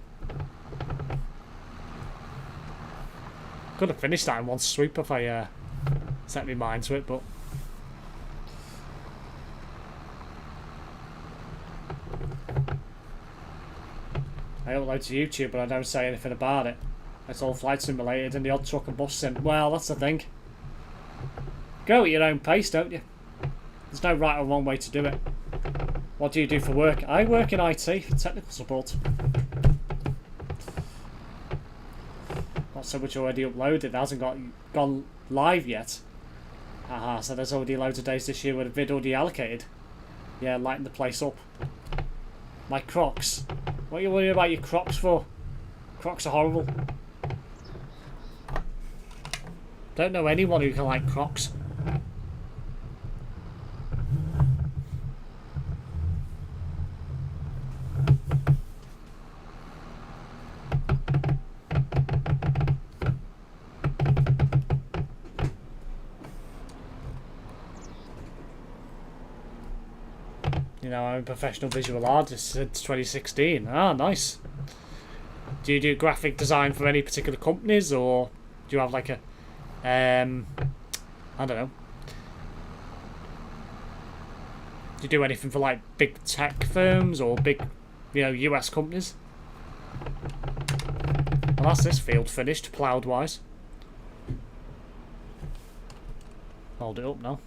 Could have finished that in one sweep if I set my mind to it, but... I upload to YouTube, but I don't say anything about it. It's all flight simulated and the odd truck and bus sim. Well, that's the thing. Go at your own pace, don't you? There's no right or wrong way to do it. What do you do for work? I work in IT, technical support. Not so much already uploaded. It hasn't gone live yet. Haha, so there's already loads of days this year with a vid already allocated. Yeah, lighting the place up. My Crocs. What are you worrying about your Crocs for? Crocs are horrible. Don't know anyone who can like Crocs. You know, I'm a professional visual artist since 2016. Ah, nice. Do you do graphic design for any particular companies, or do you have like a, I don't know. Do you do anything for like big tech firms or big, you know, US companies? Well, that's this field finished, ploughed wise. Hold it up now.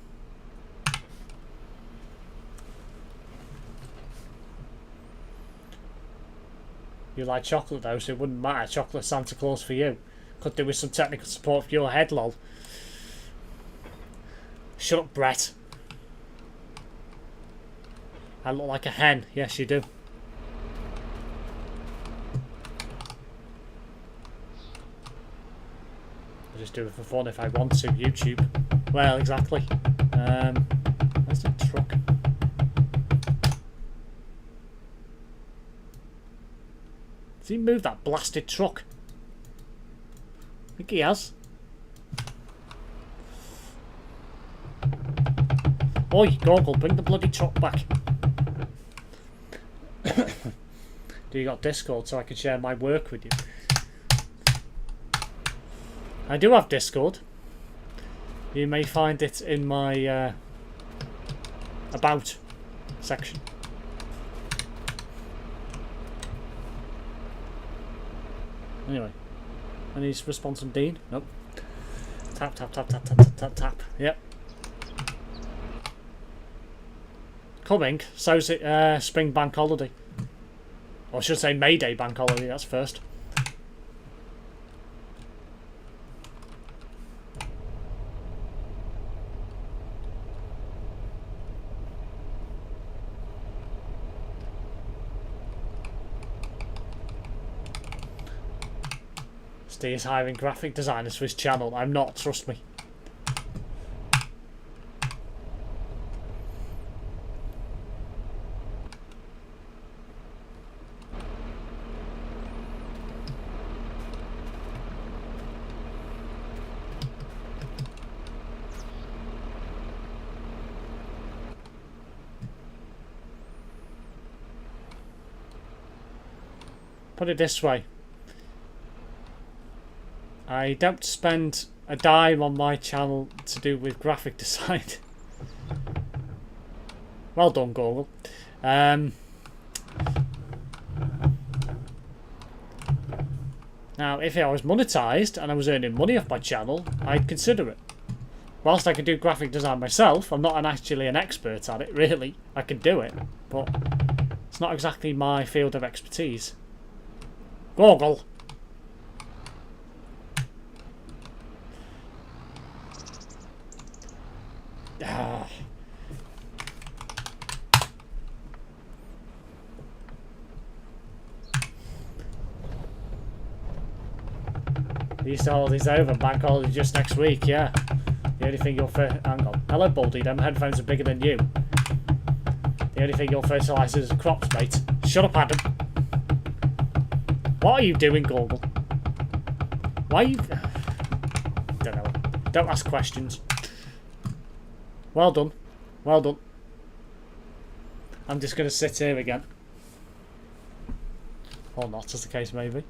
You like chocolate though, so it wouldn't matter. Chocolate Santa Claus for you. Could do with some technical support for your head, lol. Shut up, Brett. I look like a hen. Yes, you do. I just do it for fun if I want to. YouTube. Well, exactly. Where's the truck? Has he moved that blasted truck? I think he has. Oi, Goggle, bring the bloody truck back. Do you got Discord so I can share my work with you? I do have Discord. You may find it in my About section. Anyway, any response from Dean? Nope. Tap, tap, tap, tap, tap, tap, tap, tap. Yep. Coming, so's it Spring Bank Holiday. Or I should say May Day Bank Holiday, that's first. Steve is hiring graphic designers for his channel. I'm not, trust me. Put it this way. I don't spend a dime on my channel to do with graphic design. Well done, Google. Now, if I was monetized and I was earning money off my channel, I'd consider it. Whilst I can do graphic design myself, I'm not actually an expert at it, really. I can do it, but it's not exactly my field of expertise. Google! Ah. Easter holiday's over. Bank holiday just next week, yeah. The only thing you'll... Hang on. Hello, Baldy. Them headphones are bigger than you. The only thing you'll fertilise is the crops, mate. Shut up, Adam. What are you doing, Gorgle? Why are you... Don't know. Don't ask questions. Well done. Well done. I'm just going to sit here again. Or not, as the case may be.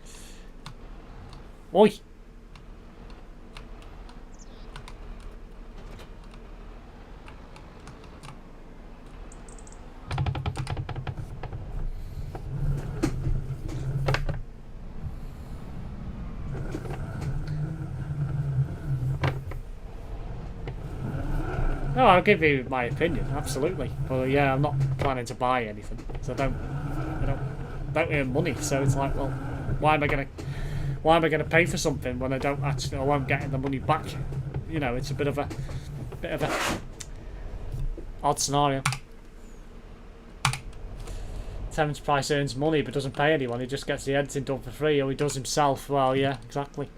Oi! No, I'll give you my opinion, absolutely. But yeah, I'm not planning to buy anything, so I don't earn money. So it's like, well, why am I gonna pay for something when I won't get the money back? You know, it's a bit of a odd scenario. Terence Price earns money but doesn't pay anyone. He just gets the editing done for free, or he does himself. Well, yeah, exactly.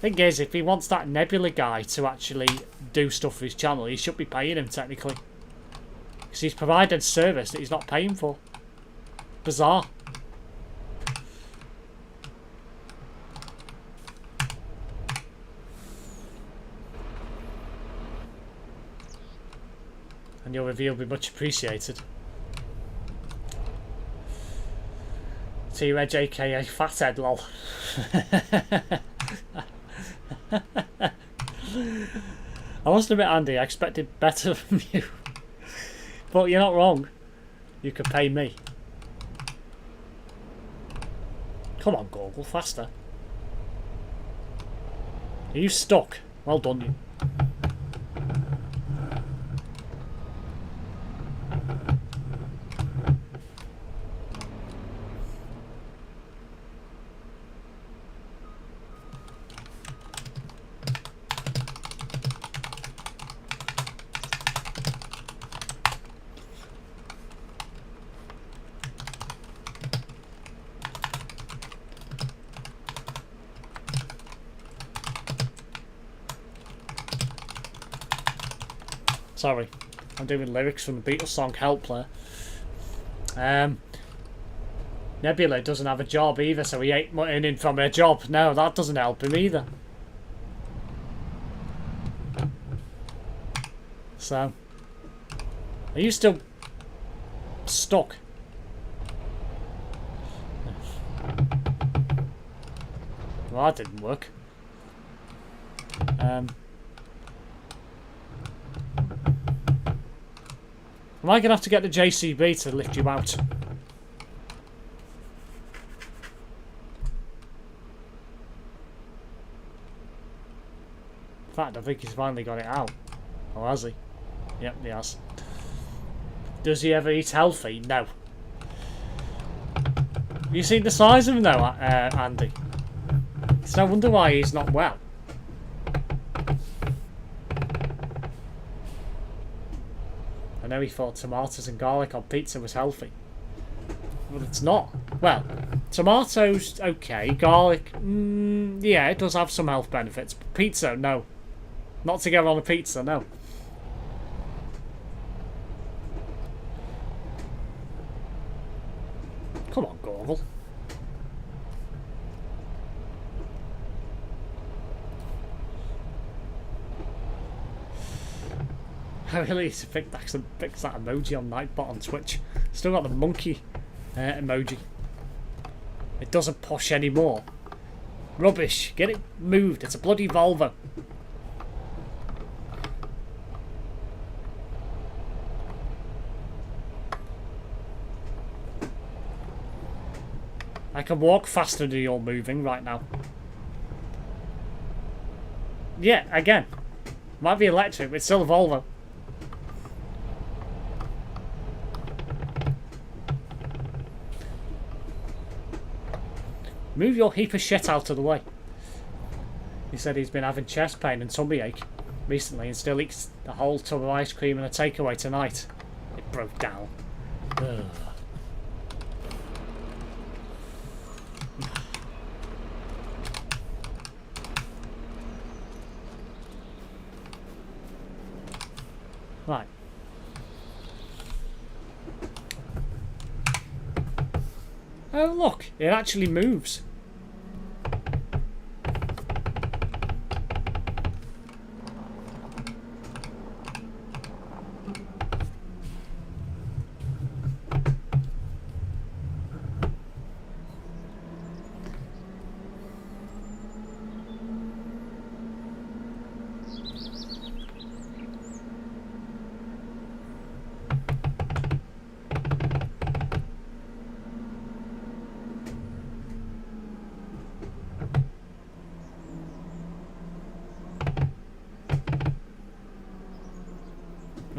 Thing is, if he wants that Nebula guy to actually do stuff for his channel, he should be paying him technically, because he's providing service that he's not paying for. Bizarre. And your review will be much appreciated. T-Reg aka Fathead, lol. I must admit, Andy, I expected better from you. But you're not wrong. You could pay me. Come on, Google, faster. Are you stuck? Well done, you. Sorry, I'm doing lyrics from the Beatles song Help Player. Nebula doesn't have a job either, so he ain't earning from her job. No, that doesn't help him either. So, are you still stuck? Well, that didn't work. Am I going to have to get the JCB to lift you out? In fact, I think he's finally got it out. Or has he? Yep, he has. Does he ever eat healthy? No. You seen the size of him though, Andy? It's no wonder why he's not well. I know he thought tomatoes and garlic on pizza was healthy. Well, it's not. Well, tomatoes, okay. Garlic, yeah, it does have some health benefits. But pizza, no. Not to go on a pizza, no. Come on, Gorgle. I really need to fix that emoji on Nightbot on Twitch. Still got the monkey emoji. It doesn't push anymore. Rubbish. Get it moved. It's a bloody Volvo. I can walk faster than you're moving right now. Yeah, again. Might be electric, but it's still a Volvo. Move your heap of shit out of the way. He said he's been having chest pain and tummy ache recently and still eats the whole tub of ice cream and a takeaway tonight. It broke down. Ugh. Right. Oh look, it actually moves.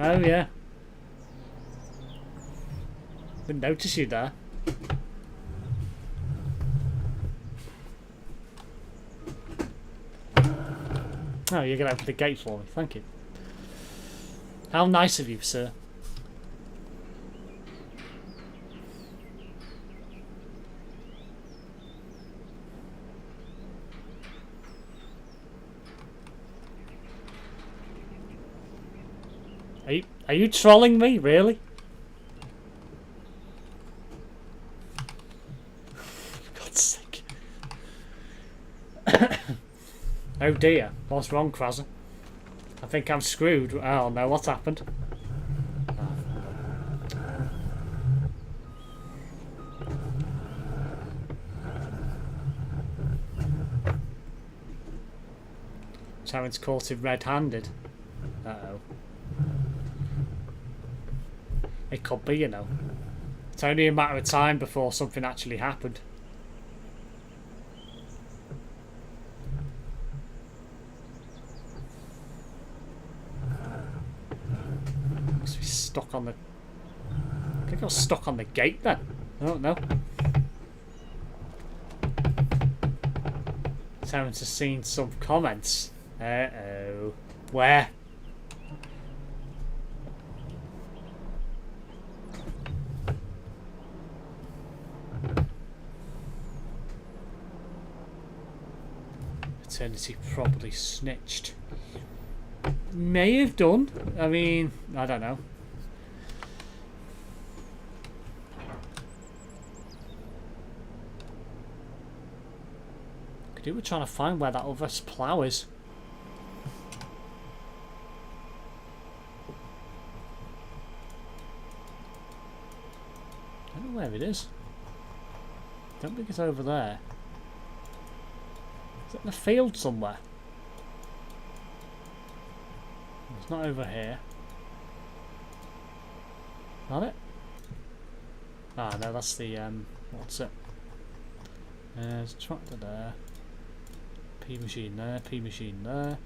Oh yeah. Didn't notice you there. Oh, you're gonna open the gate for me. Thank you. How nice of you, sir. Are you trolling me? Really? For God's sake. Oh dear. What's wrong, Krasser? I think I'm screwed. Oh no, what's happened? Terence caught him red-handed. Uh-oh. It could be, you know. It's only a matter of time before something actually happened. Must be stuck on the... I think I was stuck on the gate then. I don't know. Terence has seen some comments. Uh-oh. Where? Eternity probably snitched. May have done. I mean, I don't know. Could you be trying to find where that other plough is? I don't know where it is. Don't think it's over there. Is it in a field somewhere? It's not over here. Not it? Ah, no, that's the, what's it? There's a tractor there. P machine there, P machine there.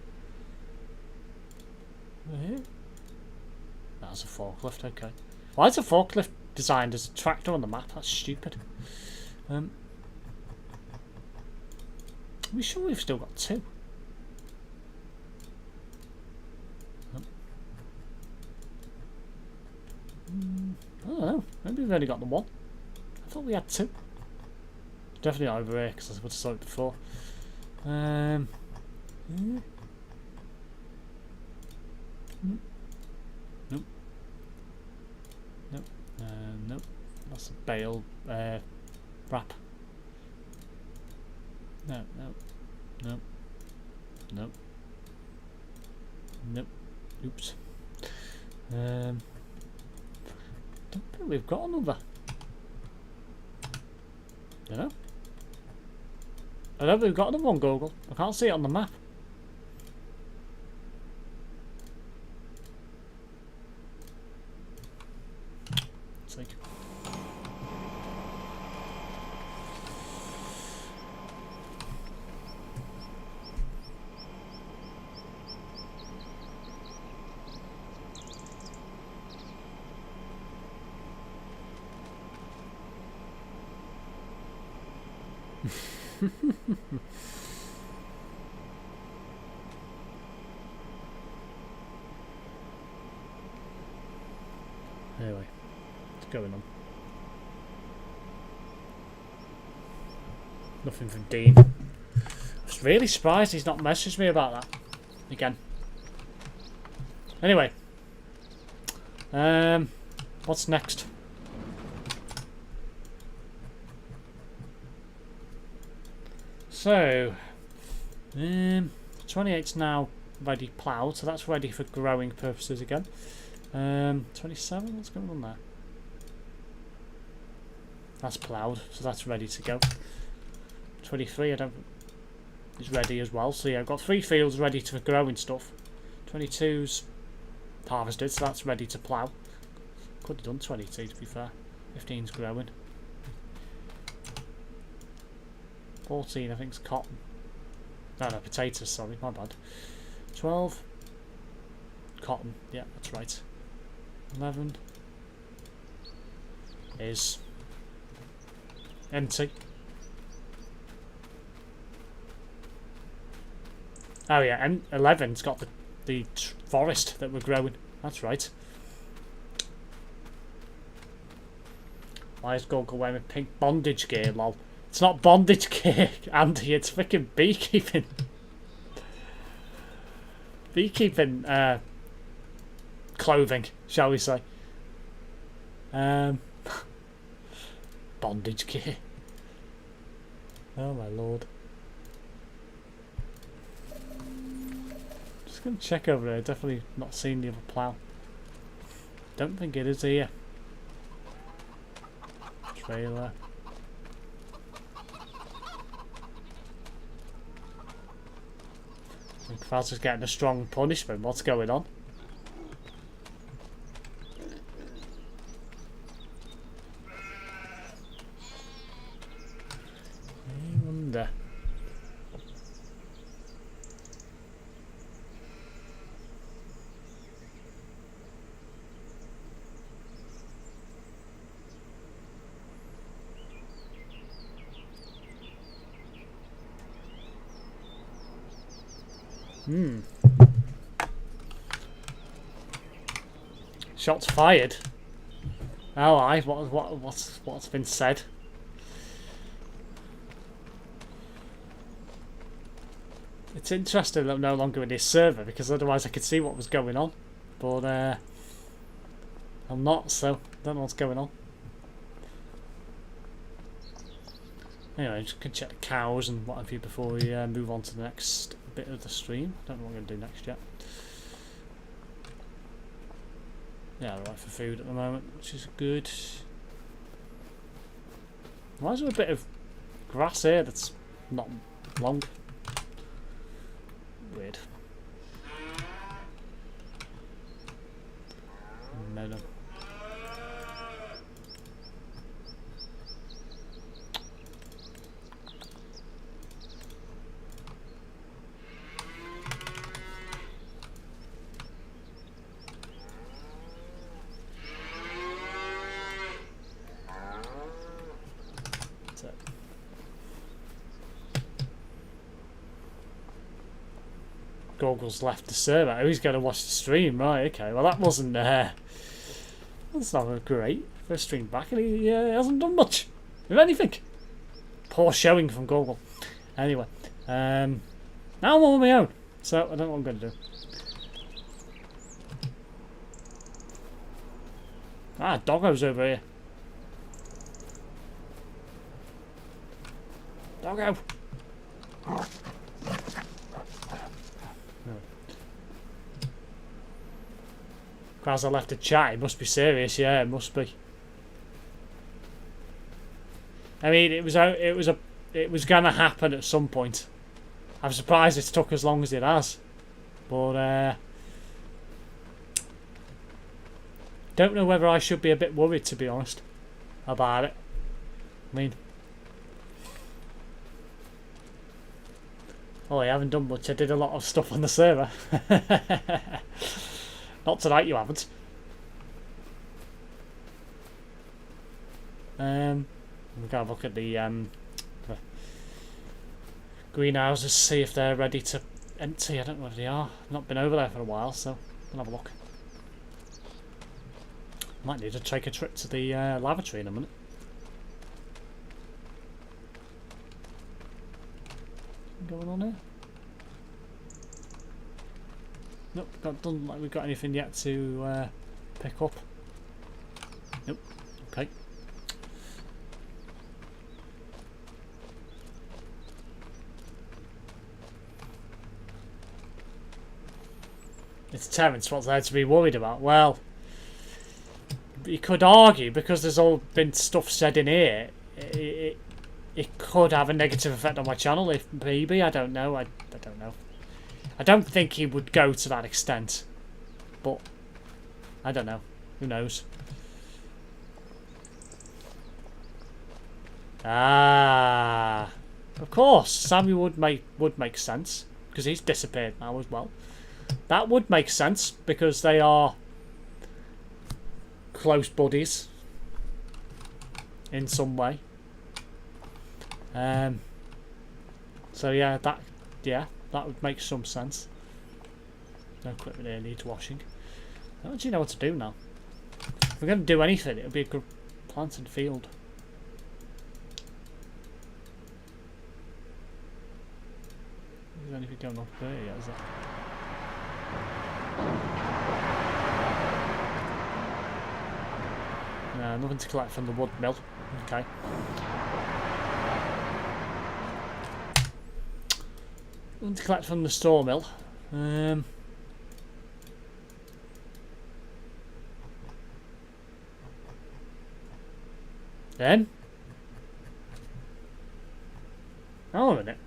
Over here? That's a forklift, okay. Why is a forklift designed as a tractor on the map? That's stupid. Are we sure we've still got two? I don't know. Maybe we've only got the one. I thought we had two. Definitely not over here because I would have saw it before. Yeah. Nope. Nope. Nope. That's a bale wrap. No, no, no, no, nope, oops. Don't think we've got another. You know? I don't think we've got another one, Google. I can't see it on the map. It's like... Anyway, what's going on? Nothing from Dean. I was really surprised he's not messaged me about that again. Anyway, What's next? So, 28's now ready ploughed, so that's ready for growing purposes again. 27, what's going on there? That's ploughed, so that's ready to go. 23, is ready as well. So yeah, I've got 3 fields ready for growing stuff. 22's harvested, so that's ready to plough. Could have done 22 to be fair. 15's growing. 14 I think is cotton. No, potatoes, sorry, my bad. 12 cotton, yeah, that's right. 11 is empty. Oh yeah, and 11's got the forest that we're growing. That's right. Why is Gorgle wearing pink bondage gear, lol? It's not bondage gear, Andy, it's freaking beekeeping. Beekeeping clothing, shall we say. Bondage gear. Oh my lord. Just gonna check over there, definitely not seen the other plough. Don't think it is here. Trailer. I think Kraz is getting a strong punishment. What's going on? I wonder. Shots fired. Oh, aye. What's been said? It's interesting that I'm no longer in this server because otherwise I could see what was going on, but I'm not, so don't know what's going on. Anyway, just can check the cows and what have you before we move on to the next bit of the stream. Don't know what I'm going to do next yet. Yeah, right for food at the moment, which is good. Why is there a bit of grass here that's not long? Weird. No. Goggles left the server. Oh, he's going to watch the stream, right? Okay, well that wasn't that's not great first stream back, and he hasn't done much, if anything. Poor showing from Goggle. Anyway, now I'm on my own, so I don't know what I'm going to do. Doggo's over here. Doggo. As I left a chat, it must be serious. Yeah, it must be. I mean, it was gonna happen at some point. I'm surprised it's took as long as it has, but don't know whether I should be a bit worried, to be honest, about it. I mean, I haven't done much. I did a lot of stuff on the server. Not tonight, you haven't. We're gonna look at the greenhouses, see if they're ready to empty. I don't know where they are. I've not been over there for a while, so I'll have a look. Might need to take a trip to the lavatory in a minute. What's going on here? Nope, doesn't like we've got anything yet to pick up. Nope. Okay. It's Terence, what's there to be worried about? Well, you could argue, because there's all been stuff said in here, it could have a negative effect on my channel, if maybe, I don't know, I don't know. I don't think he would go to that extent, but I don't know, who knows. Ah, of course, Sammy would make sense, because he's disappeared now as well. That would make sense, because they are close buddies in some way. So yeah, that would make some sense. No equipment here needs washing. I don't actually know what to do now. If we're going to do anything, it would be a good planted field. Is anything going on there yet, is there? No, nothing to collect from the wood mill. Okay. Nothing to collect from the sawmill. Then? Oh, a minute.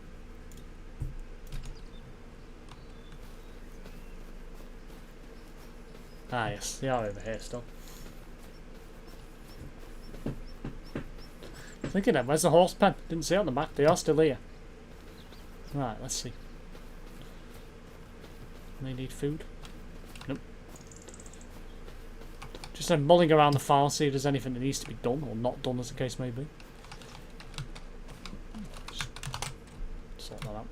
Ah, yes, they are over here still. Thinking then, where's the horse pen? Didn't see it on the map. They are still here. Right, let's see. They need food? Nope. Just mulling around the farm, see if there's anything that needs to be done, or not done as the case may be. Just sort that out.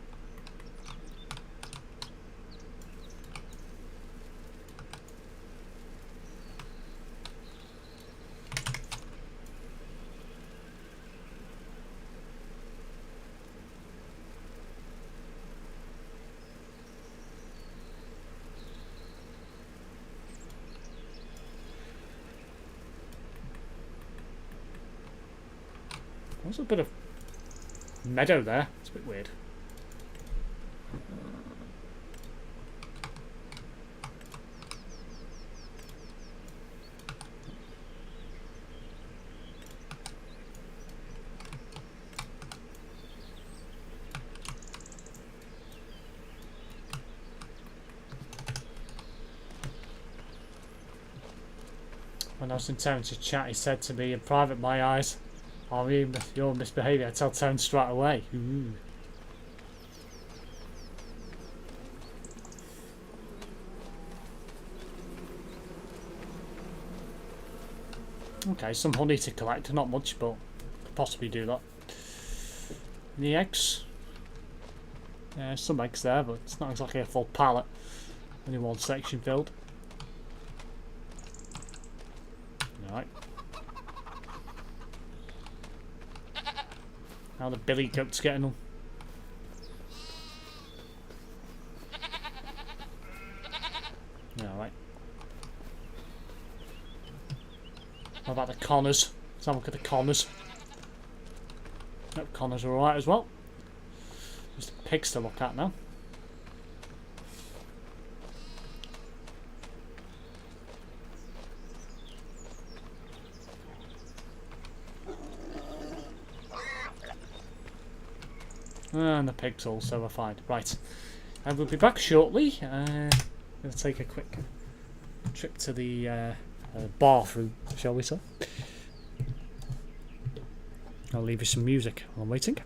There's a bit of meadow there. It's a bit weird. When I was in Terence's chat, he said to me, in private, my eyes, "Oh, your misbehaviour, I tell Terence straight away." Ooh. Okay, some honey to collect, not much, but could possibly do that. The eggs. Yeah, some eggs there, but it's not exactly a full pallet. Only one section filled. Alright. How the billy goat's getting on. Alright. How about the Connors? Let's have a look at the Connors. Nope, Connors are alright as well. Just the pigs to look at now. And the pigs also are fine. Right. And we'll be back shortly. Going to take a quick trip to the bathroom, shall we say. I'll leave you some music while I'm waiting.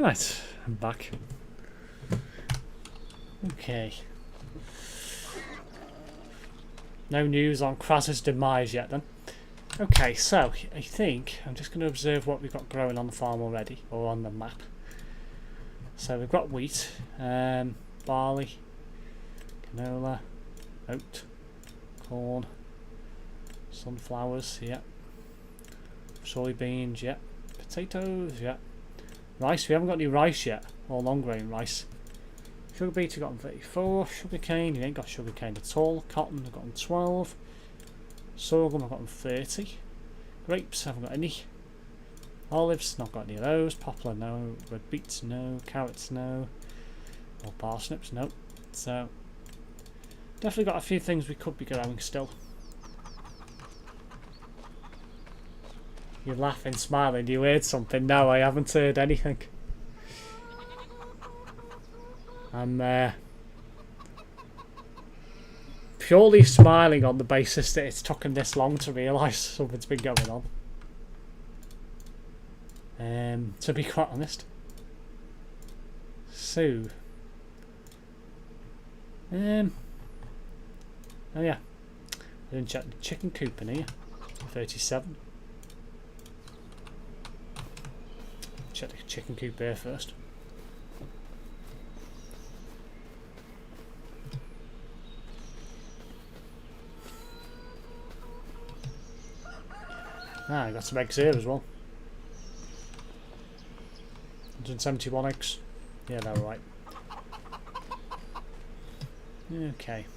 Right, I'm back. Okay. No news on Kras's demise yet then. Okay, so I think I'm just going to observe what we've got growing on the farm already, or on the map. So we've got wheat, barley, canola, oat, corn, sunflowers, yeah, soybeans, yeah, potatoes, yeah, rice. We haven't got any rice yet, or long grain rice. Sugar beet, we've got on 34. Sugar cane, you ain't got sugar cane at all. Cotton, I've got on 12. Sorghum, I've got on 30. Grapes, I haven't got any. Olives, not got any of those. Poplar, no. Red beets, no. Carrots, no. Or parsnips, no. So, definitely got a few things we could be growing still. You're laughing, smiling. You heard something? No, I haven't heard anything. I'm purely smiling on the basis that it's taken this long to realise something's been going on. To be quite honest. So. Oh yeah. I didn't check the chicken coop in here. 37. Check the chicken coop here first. Ah, I got some eggs here as well. 171 eggs. Yeah, they're right. Okay.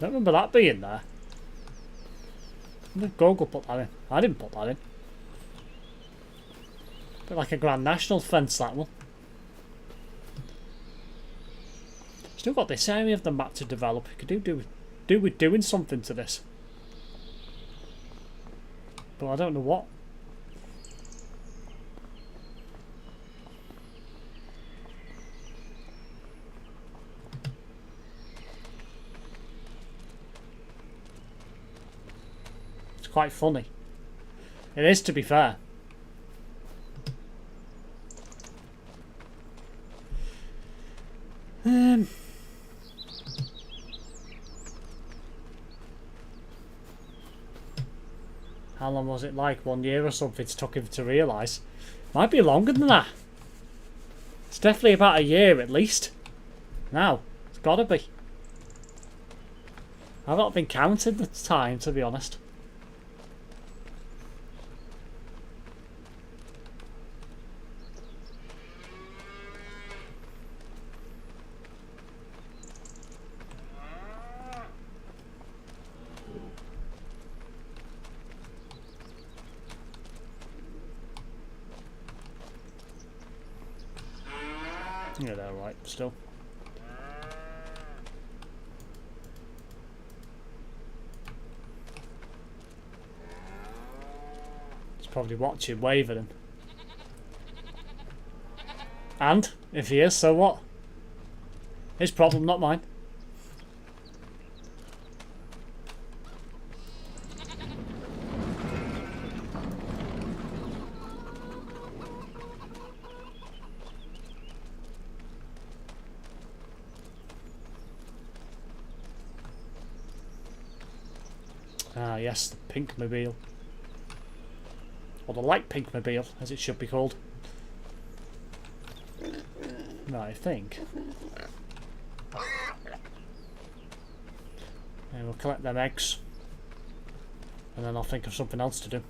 Don't remember that being there. When did Google put that in? I didn't put that in. Bit like a Grand National fence, that one. Still got this area of the map to develop. We could do with doing something to this. But I don't know what. It's quite funny. It is, to be fair. How long was it like? 1 year or something it took him to realise? Might be longer than that. It's definitely about a year at least. Now, it's gotta be. I've not been counting the time, to be honest. Yeah, they're right, still. He's probably watching, waving him. And, if he is, so what? His problem, not mine. Ah, yes, the pink mobile. Or the light pink mobile, as it should be called. Right, I think. And we'll collect them eggs. And then I'll think of something else to do.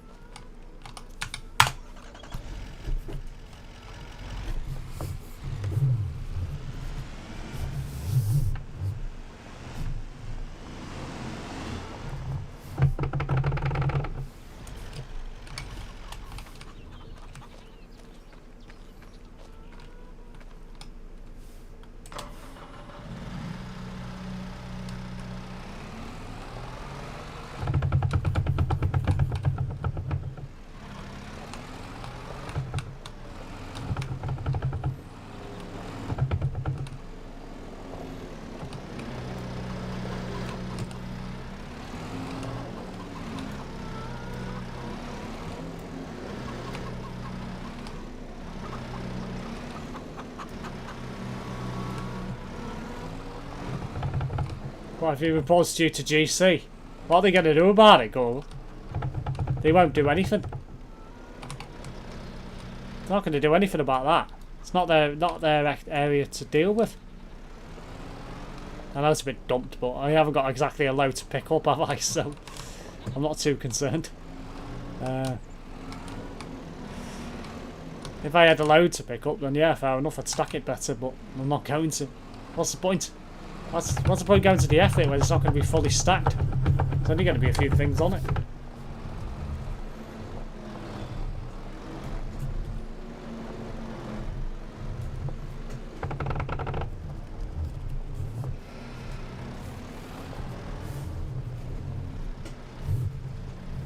What if he reports you to GC? What are they going to do about it, Google? They won't do anything. They're not going to do anything about that. It's not their area to deal with. I know it's a bit dumped, but I haven't got exactly a load to pick up, have I? So I'm not too concerned. If I had a load to pick up, then yeah, fair enough, I'd stack it better, but I'm not going to. What's the point? What's the point going to the effort when it's not going to be fully stacked? There's only going to be a few things on it.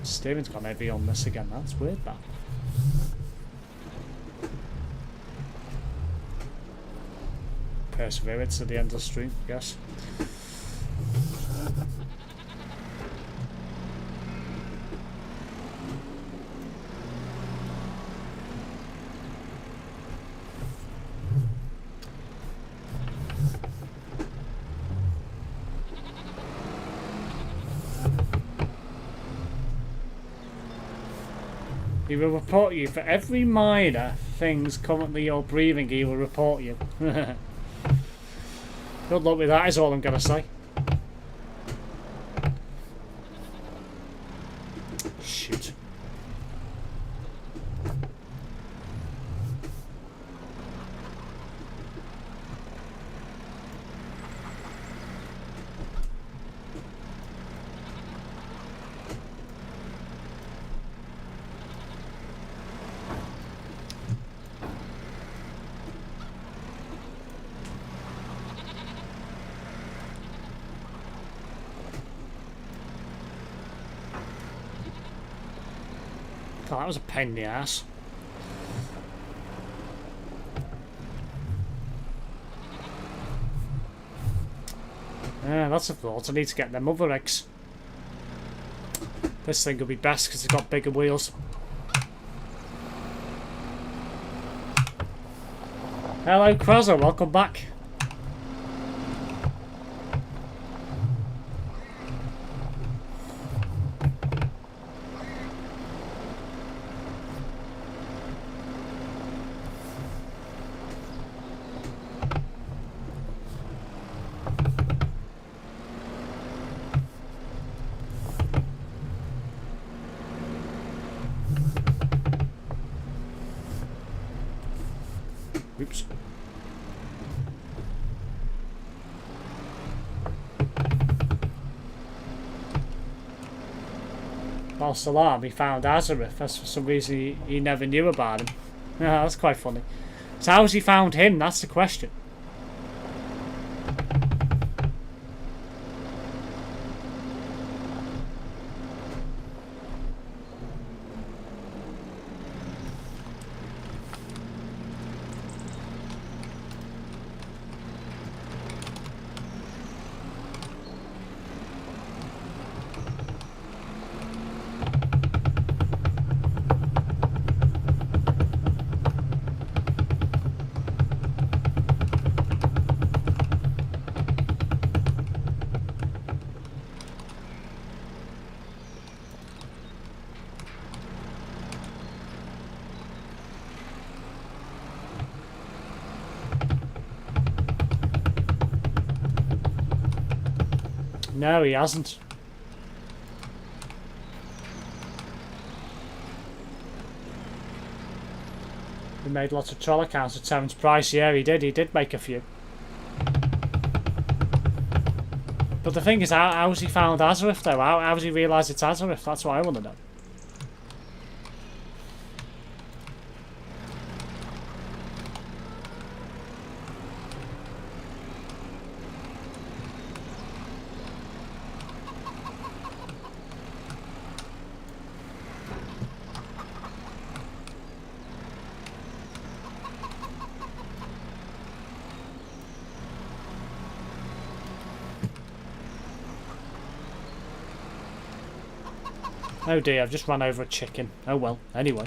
Steering's gone heavy on this again. That's weird, that. Perseverance at the end of the stream, I guess. He will report you for every minor things currently you're breathing. He will report you. Good luck with that is all I'm gonna say. Shoot. Oh, that was a pain in the ass. Yeah, that's a thought. I need to get them other eggs. This thing will be best because it's got bigger wheels. Hello, Krazza. Welcome back. Oops. While Salami found Azareth, as for some reason he never knew about him. Yeah, that's quite funny. So how's he found him? That's the question. No, he hasn't. He made lots of troll accounts at Terence Price. Yeah, he did. He did make a few. But the thing is, how's he found Azareth, though? How's he realised it's Azareth? That's what I want to know. Oh dear, I've just run over a chicken. Oh well, anyway.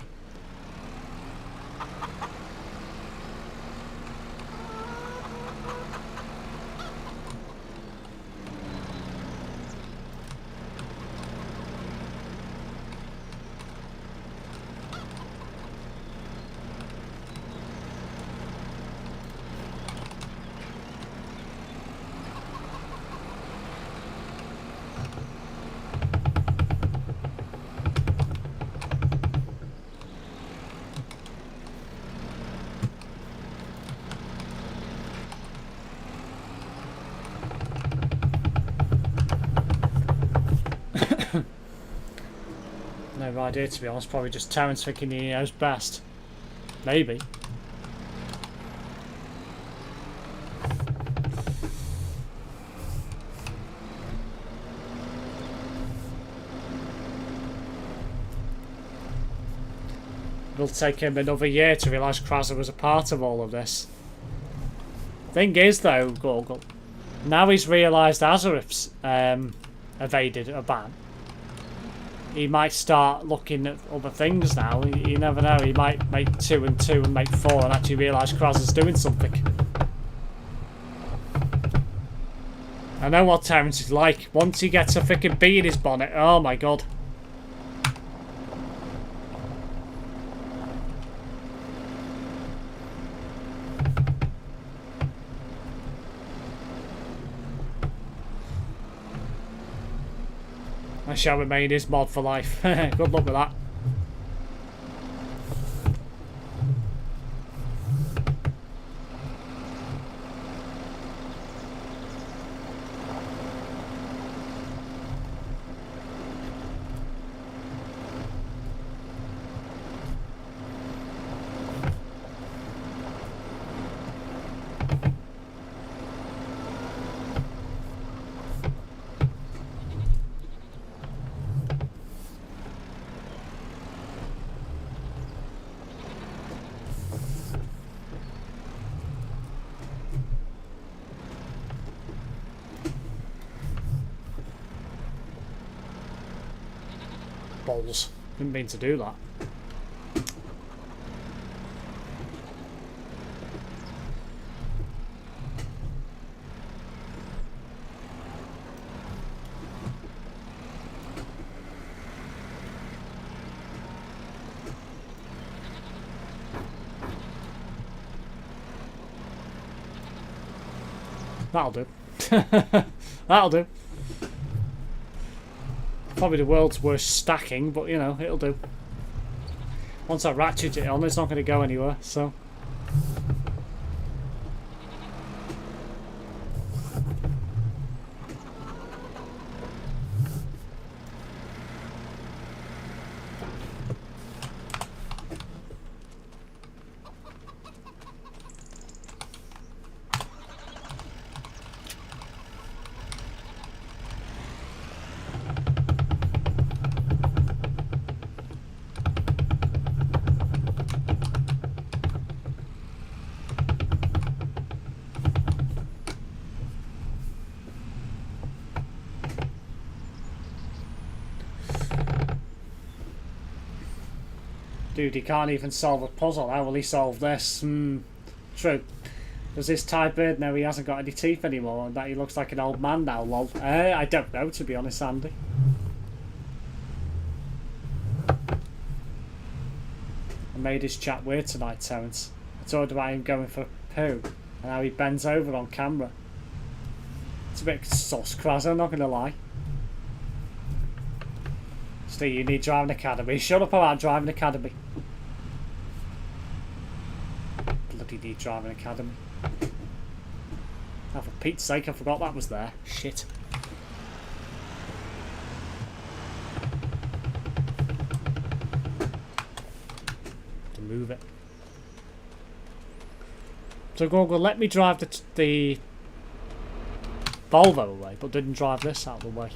No idea, to be honest. Probably just Terence thinking he knows best. Maybe. will take him another year to realise Krasser was a part of all of this. Thing is, though, Gorgle, now he's realised Azareth's evaded a ban. He might start looking at other things now. You never know. He might make 2 and 2 and make 4 and actually realise Krasser's doing something. I know what Terence is like. Once he gets a freaking bee in his bonnet, oh my god. I shall remain his mod for life. Good luck with that. Balls. Didn't mean to do that. That'll do. That'll do. Probably the world's worst stacking, but you know, it'll do. Once I ratchet it on, it's not going to go anywhere, so. Dude, he can't even solve a puzzle. How will he solve this? True. Does this Thai bird know he hasn't got any teeth anymore and that he looks like an old man now, lol? I don't know, to be honest, Andy. I made his chat weird tonight, Terence. I told about him going for a poo and how he bends over on camera. It's a bit sus, Krasser, I'm not going to lie. Steve, you need driving academy. Shut up about driving academy. Bloody need driving academy. Oh, for Pete's sake, I forgot that was there. Shit. To move it. So Google let me drive the Volvo away, but didn't drive this out of the way.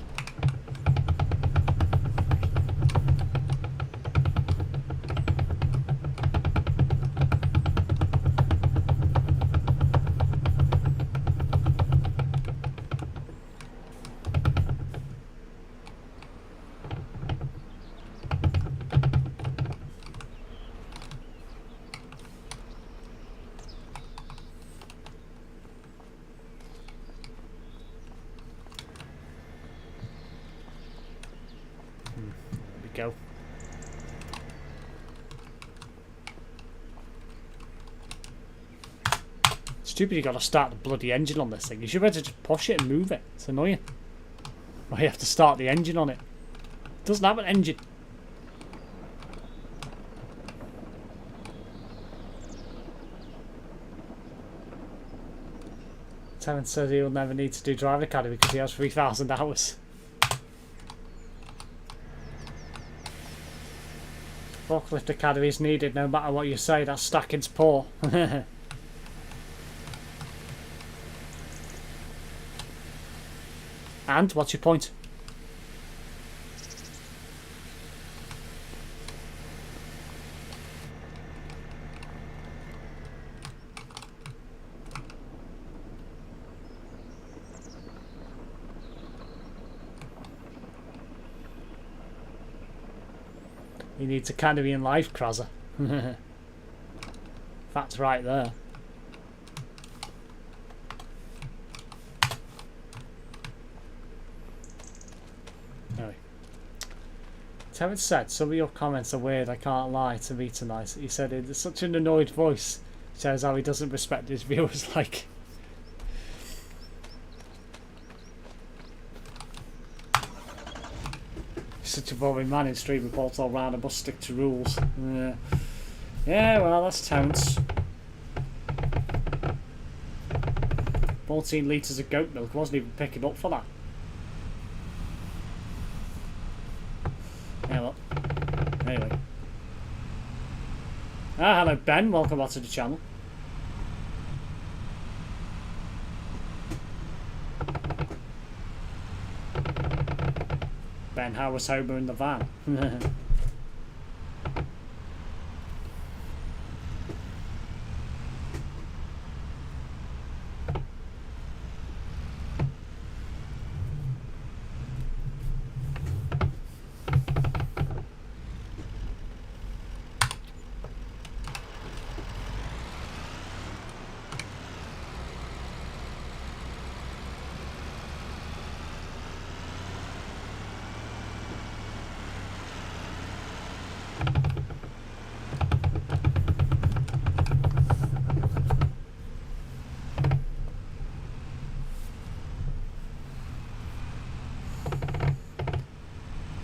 Go. Stupid, you gotta start the bloody engine on this thing. You should be able to just push it and move it. It's annoying. Why you have to start the engine on it. It doesn't have an engine. Terence says he'll never need to do driving academy because he has 3,000 hours. Forklift academy is needed no matter what you say, that stacking's poor. And, what's your point? You need to kind of be in life, Krasser. That's right there. Anyway. Terence said, some of your comments are weird, I can't lie, to me tonight. He said it in such an annoyed voice. Shows how he doesn't respect his viewers like. Such a boring man in stream reports all round, I must stick to rules. Yeah, well, that's Terence. 14 litres of goat milk, wasn't even picking up for that. Yeah, well. Anyway. Hello Ben, welcome back to the channel. Ben, how was Homer in the van?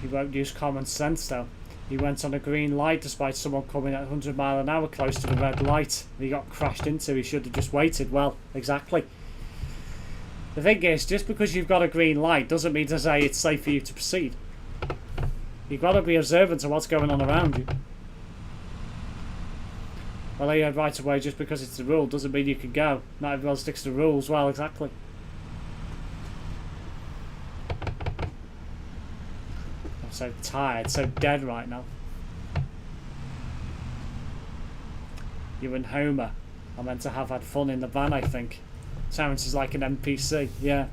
He won't use common sense though. He went on a green light despite someone coming at 100 miles an hour close to the red light. He got crashed into. He should have just waited. Well, exactly. The thing is, just because you've got a green light doesn't mean to say it's safe for you to proceed. You've got to be observant of what's going on around you. Well, you right away just because it's the rule doesn't mean you can go. Not everyone sticks to the rules. Well, exactly. I'm so tired, so dead right now. You and Homer are meant to have had fun in the van, I think. Terence is like an NPC, yeah.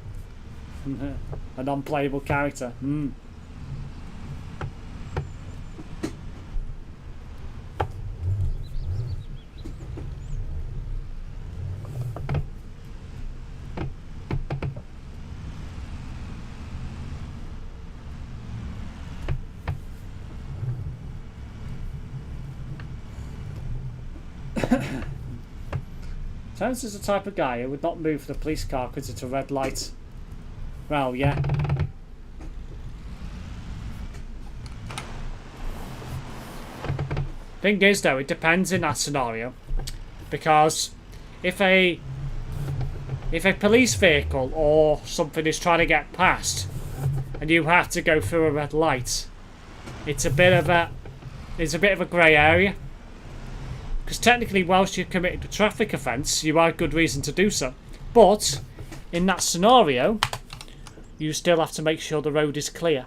A non-playable character. Terence is the type of guy who would not move for the police car because it's a red light. Well, yeah. Thing is though, it depends in that scenario. Because if a police vehicle or something is trying to get past and you have to go through a red light, it's a bit of a grey area. Because technically, whilst you've committed a traffic offence, you have good reason to do so. But, in that scenario, you still have to make sure the road is clear.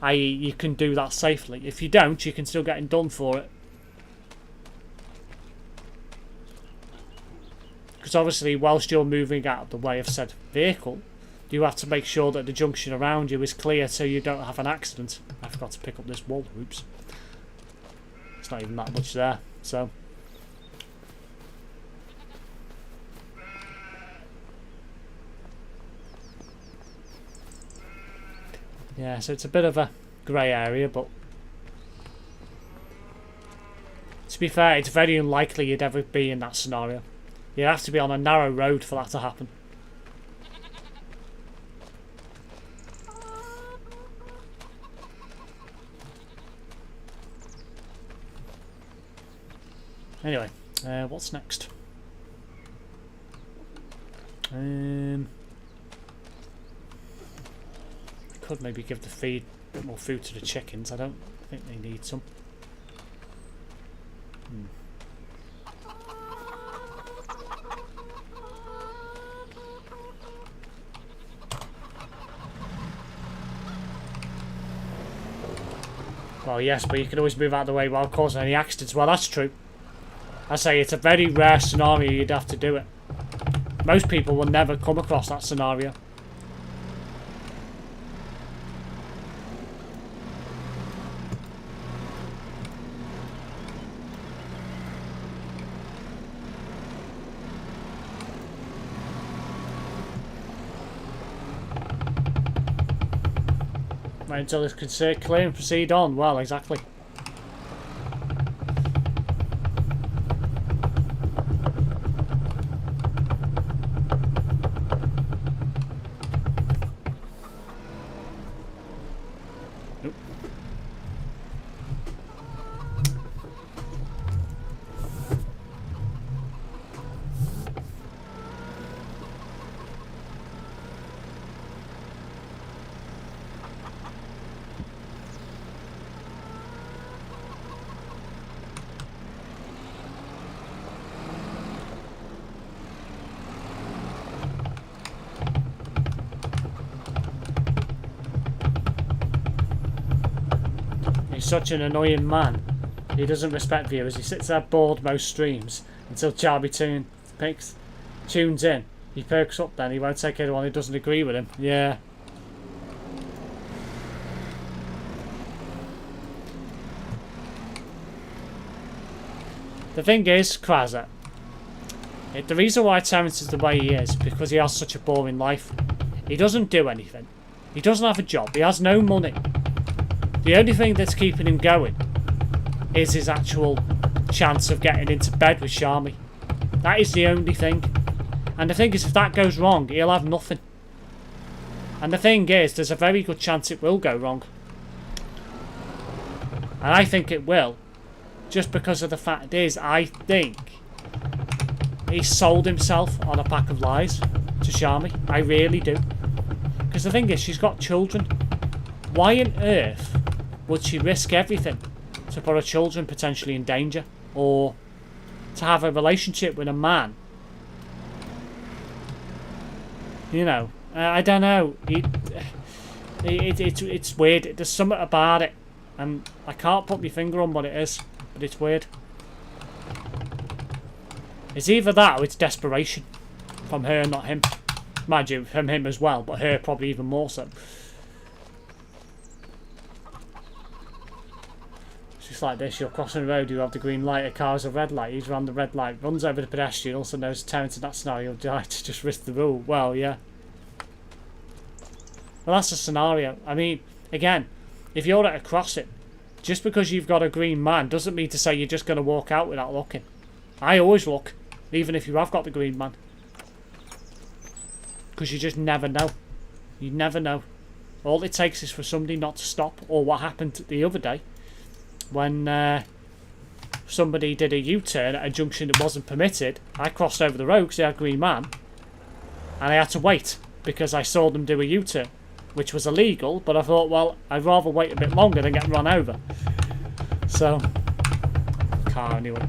I.e., you can do that safely. If you don't, you can still get done for it. Because obviously, whilst you're moving out of the way of said vehicle, you have to make sure that the junction around you is clear so you don't have an accident. I forgot to pick up this wall. Oops. It's not even that much there. So... yeah, so it's a bit of a grey area, but to be fair, it's very unlikely you'd ever be in that scenario. You'd have to be on a narrow road for that to happen. Anyway, what's next? Could maybe give the feed a bit more food to the chickens. I don't think they need some. Well, yes, but you can always move out of the way while causing any accidents. Well, that's true. I say it's a very rare scenario you'd have to do it. Most people will never come across that scenario. Wait until it's considered clear and proceed on. Well, exactly. Nope. He's such an annoying man. He doesn't respect viewers. He sits there bored most streams until Charlie tunes in. He perks up then. He won't take anyone who doesn't agree with him. Yeah. The thing is, Krazza, the reason why Terence is the way he is because he has such a boring life. He doesn't do anything. He doesn't have a job. He has no money. The only thing that's keeping him going is his actual chance of getting into bed with Sharmy. That is the only thing. And the thing is, if that goes wrong, he'll have nothing. And the thing is, there's a very good chance it will go wrong. And I think it will. Just because of the fact is, I think he sold himself on a pack of lies to Sharmy. I really do. Because the thing is, she's got children. Why on earth would she risk everything to put her children potentially in danger? Or to have a relationship with a man? You know, I don't know. It's weird. There's something about it. And I can't put my finger on what it is. But it's weird. It's either that or it's desperation. From her, not him. Mind you, from him as well. But her probably even more so. It's like this, you're crossing the road, you have the green light, a car has a red light, he's around the red light, runs over the pedestrian, also knows Terence in that scenario would die to just risk the rule. Well, yeah. Well, that's the scenario. I mean, again, if you're at a crossing, just because you've got a green man doesn't mean to say you're just going to walk out without looking. I always look, even if you have got the green man. Because you just never know. You never know. All it takes is for somebody not to stop, or what happened the other day. When somebody did a U-turn at a junction that wasn't permitted, I crossed over the road because they had a green man, and I had to wait because I saw them do a U-turn, which was illegal, but I thought, well, I'd rather wait a bit longer than get run over. So, car anyway.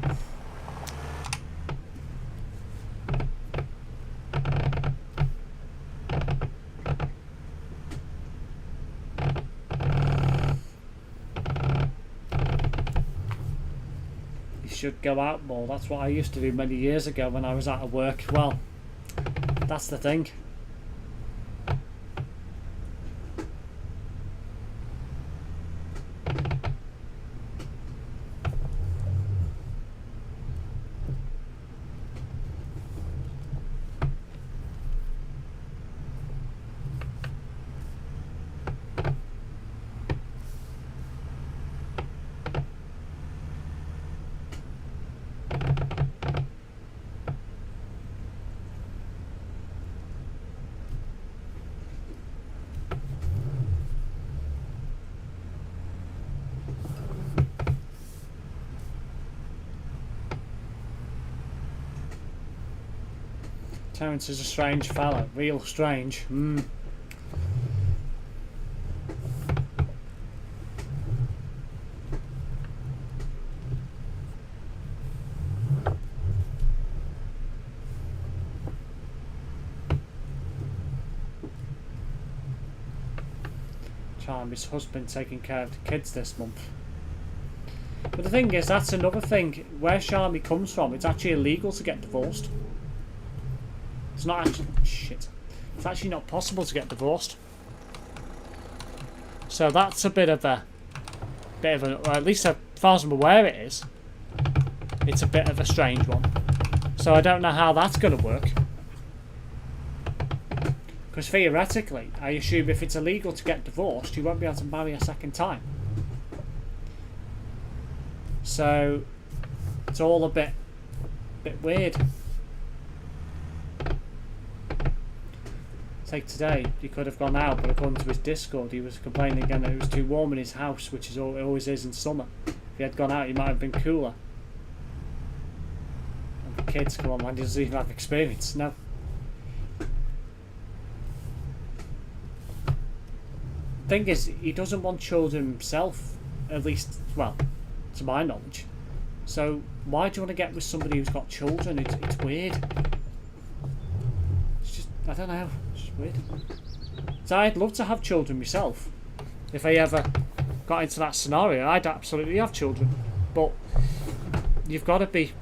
Should go out more. That's what I used to do many years ago when I was out of work. Well, that's the thing. Terence is a strange fella, real strange. Charmy's husband taking care of the kids this month. But the thing is, that's another thing. Where Charmy comes from, it's actually illegal to get divorced. It's not actually... Shit. It's actually not possible to get divorced. So that's a bit of a... or at least as far as I'm aware it is. It's a bit of a strange one. So I don't know how that's going to work. Because theoretically, I assume if it's illegal to get divorced, you won't be able to marry a second time. So it's all a bit weird. Take today, he could have gone out, but according to his Discord, he was complaining again that it was too warm in his house, which is all it always is in summer. If he had gone out, he might have been cooler. And the kids, come on man, he doesn't even have experience. No. Thing is, he doesn't want children himself, at least, well, to my knowledge. So why do you want to get with somebody who's got children? It's weird. It's just, I don't know. It's just weird. So I'd love to have children myself. If I ever got into that scenario, I'd absolutely have children. But you've got to be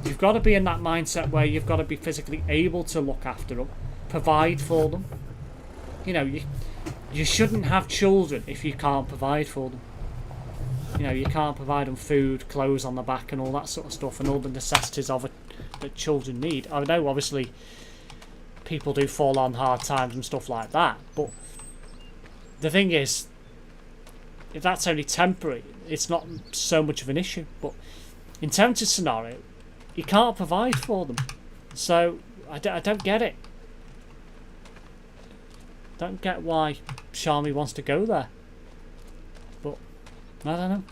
in that mindset where you've got to be physically able to look after them, provide for them. You know, you shouldn't have children if you can't provide for them. You know, you can't provide them food, clothes on the back and all that sort of stuff and all the necessities of it that children need. I know obviously people do fall on hard times and stuff like that, but the thing is, if that's only temporary, it's not so much of an issue. But in terms of scenario, you can't provide for them. So I don't get it. Don't get why Charmy wants to go there. But I don't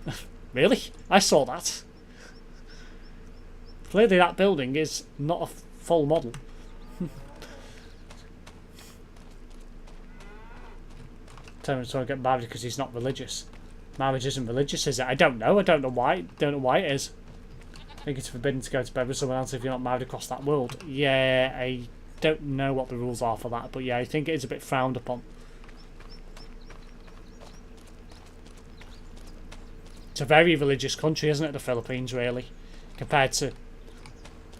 know. Really? I saw that. Clearly that building is not a full model. Tell him to get married because he's not religious. Marriage isn't religious, is it? I don't know. I don't know why. Don't know why it is. I think it's forbidden to go to bed with someone else if you're not married across that world. Yeah, I don't know what the rules are for that, but yeah, I think it is a bit frowned upon. It's a very religious country, isn't it, the Philippines, really, compared to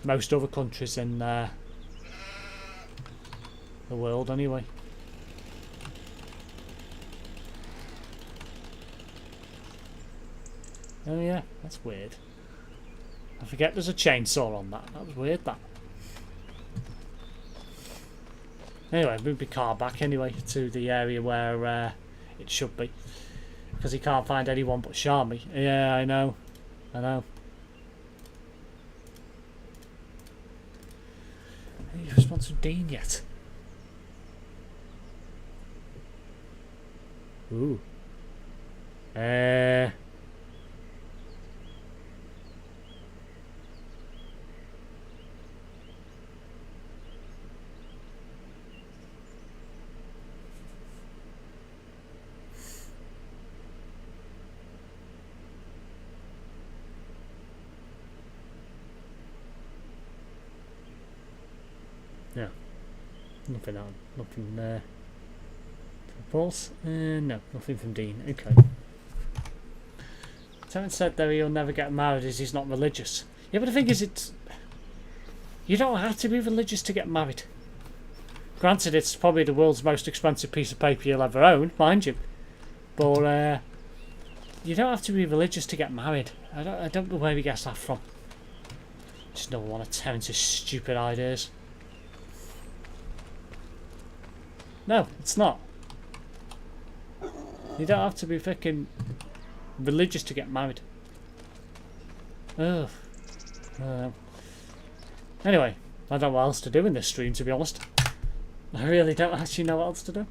most other countries in the world, anyway. Oh yeah, that's weird. I forget there's a chainsaw on that. That was weird, that. Anyway, move the car back anyway to the area where it should be. Because he can't find anyone but Charmy. Yeah, I know. I know. Have you responded to Dean yet? Ooh. Yeah. Nothing on. Nothing false? No, nothing from Dean. Okay. Someone said that he'll never get married as he's not religious. Yeah, but the thing is, you don't have to be religious to get married. Granted, it's probably the world's most expensive piece of paper you'll ever own, mind you. But you don't have to be religious to get married. I don't know where he gets that from. Just don't want to turn into stupid ideas. No, it's not. You don't have to be freaking religious to get married. Ugh. Anyway, I don't know what else to do in this stream, to be honest. I really don't actually know what else to do.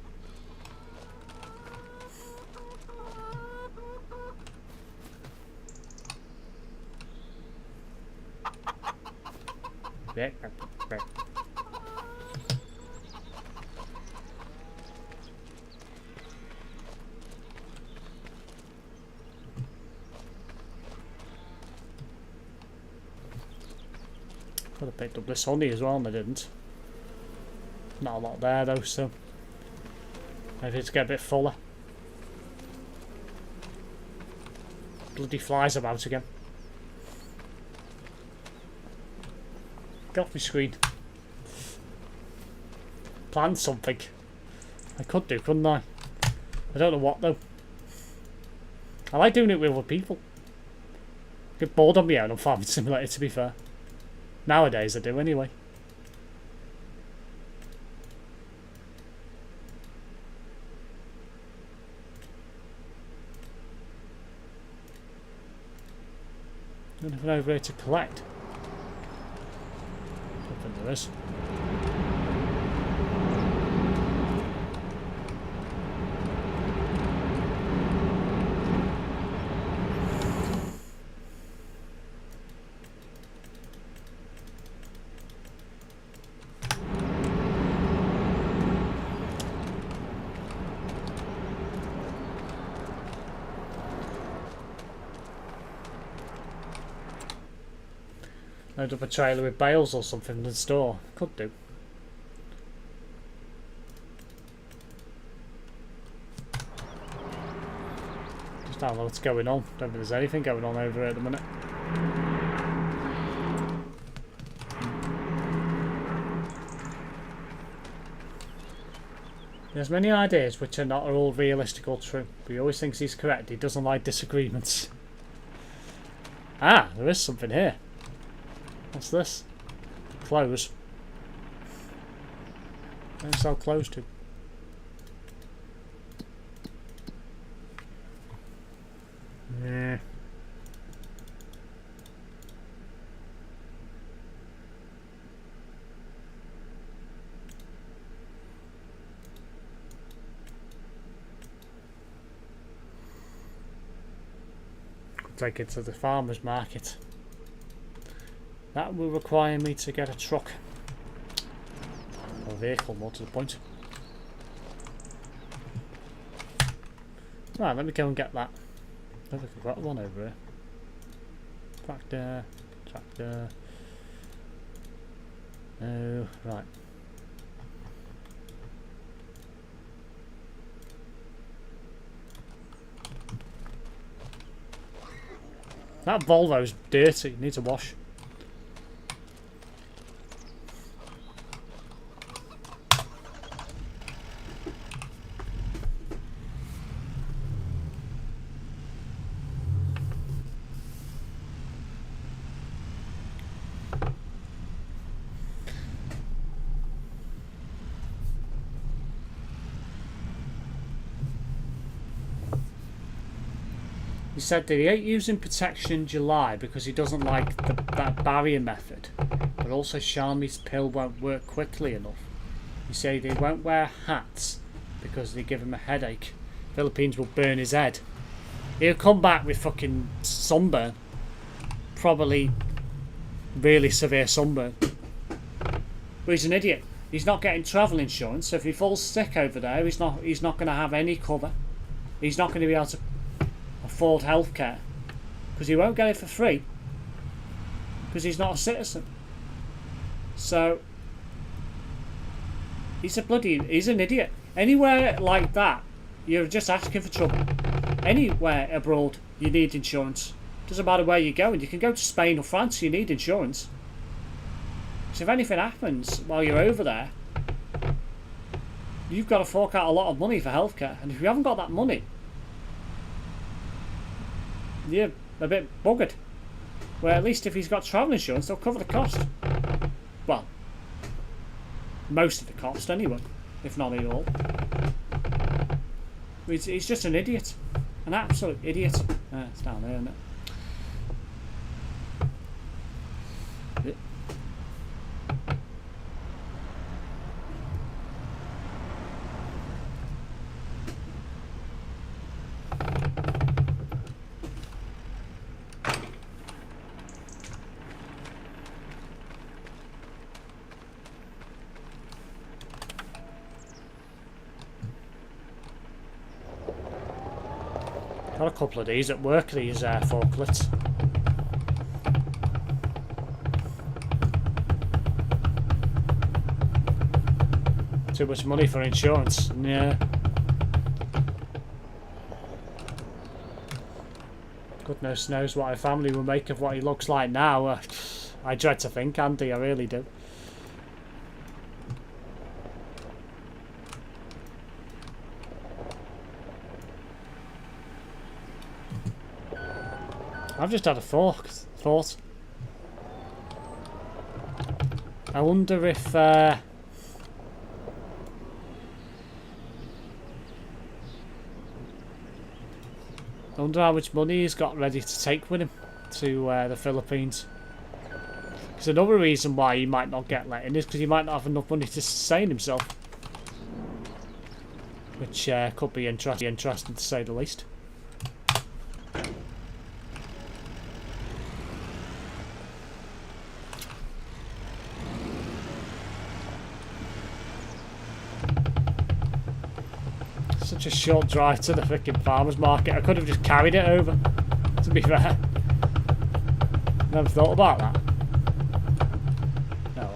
Could have picked up this honey as well and I didn't. Not a lot there though, so maybe it's get a bit fuller. Bloody flies about again. Get off my screen. Plan something. I could do, couldn't I? I don't know what though. I like doing it with other people. Get bored on my own on Farming Simulator, to be fair. Nowadays I do anyway. Nothing over here to collect. Nothing there is. Load up a trailer with bales or something in the store. Could do. Just have a look what's going on. Don't think there's anything going on over here at the minute. He has many ideas which are not all realistic or true, but he always thinks he's correct. He doesn't like disagreements. Ah, there is something here. What's this? Clothes. Where do you sell clothes to? Yeah. Take it to the farmer's market. That will require me to get a truck. Or vehicle, more to the point. Right, let me go and get that. I think I've got one over here. Tractor. Tractor. Oh, right. That Volvo's dirty, needs a wash. He said that he ain't using protection in July because he doesn't like that barrier method, but also Charmy's pill won't work quickly enough. He said he won't wear hats because they give him a headache. Philippines will burn his head. He'll come back with fucking sunburn. Probably really severe sunburn. But he's an idiot. He's not getting travel insurance, so if he falls sick over there, he's not going to have any cover. He's not going to be able to afford healthcare because he won't get it for free because he's not a citizen. So he's an idiot. Anywhere like that, you're just asking for trouble. Anywhere abroad, you need insurance. Doesn't matter where you're going. You can go to Spain or France, you need insurance. So if anything happens while you're over there, you've got to fork out a lot of money for healthcare, and if you haven't got that money, you're a bit buggered. Where at least if he's got travel insurance, they'll cover the cost. Well, most of the cost anyway, if not all. He's just an idiot. An absolute idiot. It's down there, isn't it? Got a couple of these at work, these forklifts. Too much money for insurance. Yeah. Goodness knows what a family will make of what he looks like now. I dread to think, Andy, I really do. I've just had a thought. I wonder if I wonder how much money he's got ready to take with him. to the Philippines. Because another reason why he might not get let in is because he might not have enough money to sustain himself. Which could be interesting to say the least. Such a short drive to the freaking farmer's market. I could have just carried it over, to be fair. Never thought about that. No.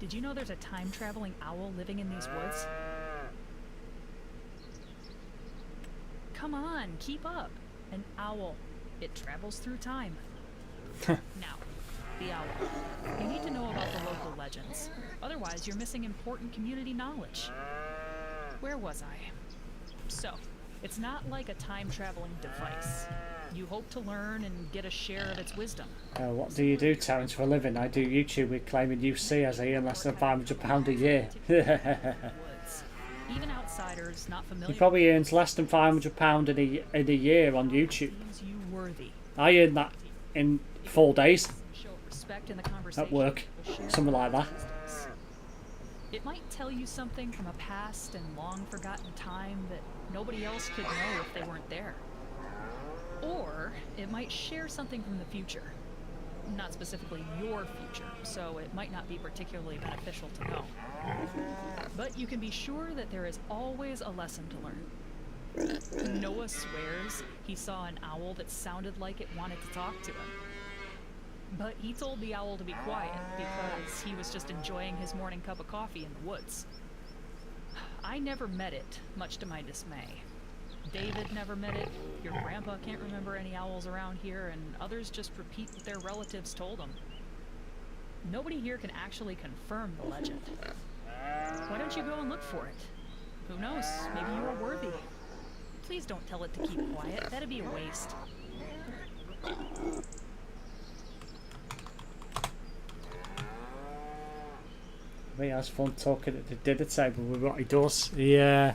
Did you know there's a time-traveling owl living in these woods? Come on, keep up. An owl. It travels through time. Now, the owl. You need to know about the local legends. Otherwise, you're missing important community knowledge. Where was I? So, it's not like a time-traveling device. You hope to learn and get a share of its wisdom. What do you do, Terence, for a living? I do YouTube with claiming UC as I earn less than £500 a year. Even outsiders not familiar. He probably earns less than £500 in a year on YouTube. I earn that in 4 days at work, something like that. It might tell you something from a past and long forgotten time that nobody else could know if they weren't there. Or it might share something from the future. Not specifically your future, so it might not be particularly beneficial to know. But you can be sure that there is always a lesson to learn. Noah swears he saw an owl that sounded like it wanted to talk to him. But he told the owl to be quiet because he was just enjoying his morning cup of coffee in the woods. I never met it, much to my dismay. David never met it, your grandpa can't remember any owls around here, and others just repeat what their relatives told them. Nobody here can actually confirm the legend. Why don't you go and look for it? Who knows, maybe you are worthy. Please don't tell it to keep quiet, that'd be a waste. He has fun talking at the dinner table with what he does. Yeah.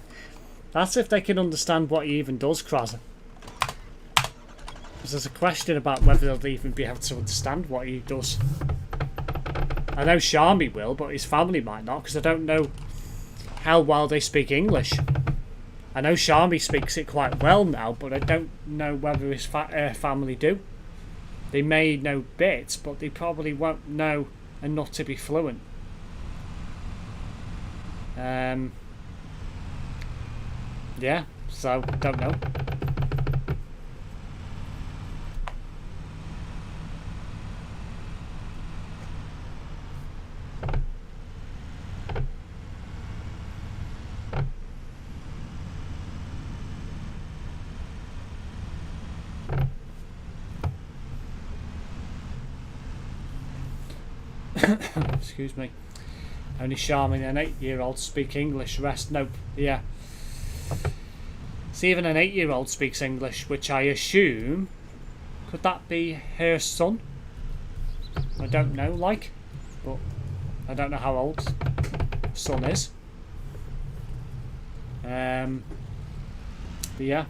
That's if they can understand what he even does, Krazza. Because there's a question about whether they'll even be able to understand what he does. I know Sharmy will, but his family might not, because I don't know how well they speak English. I know Sharmy speaks it quite well now, but I don't know whether his family do. They may know bits, but they probably won't know enough to be fluent. Yeah, so, don't know. Excuse me. Only Charmin and 8-year-olds speak English, rest nope. Yeah. See, even an 8-year-old speaks English, which I assume... Could that be her son? I don't know, like. But I don't know how old son is. But yeah.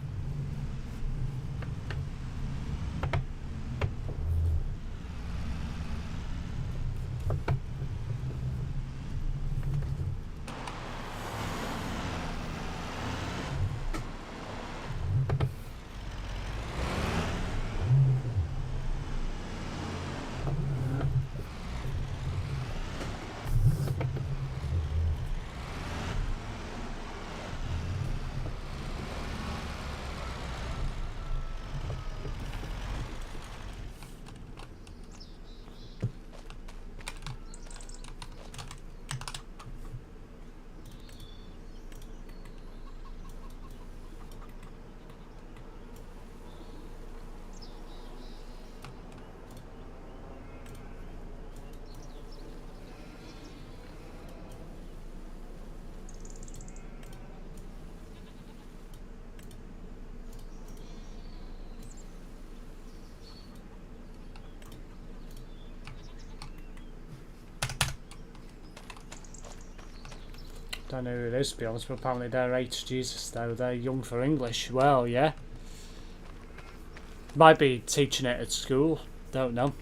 Don't know who it is, to be honest, but apparently they're Jesus, though. They're young for English. Well, yeah. Might be teaching it at school. Don't know.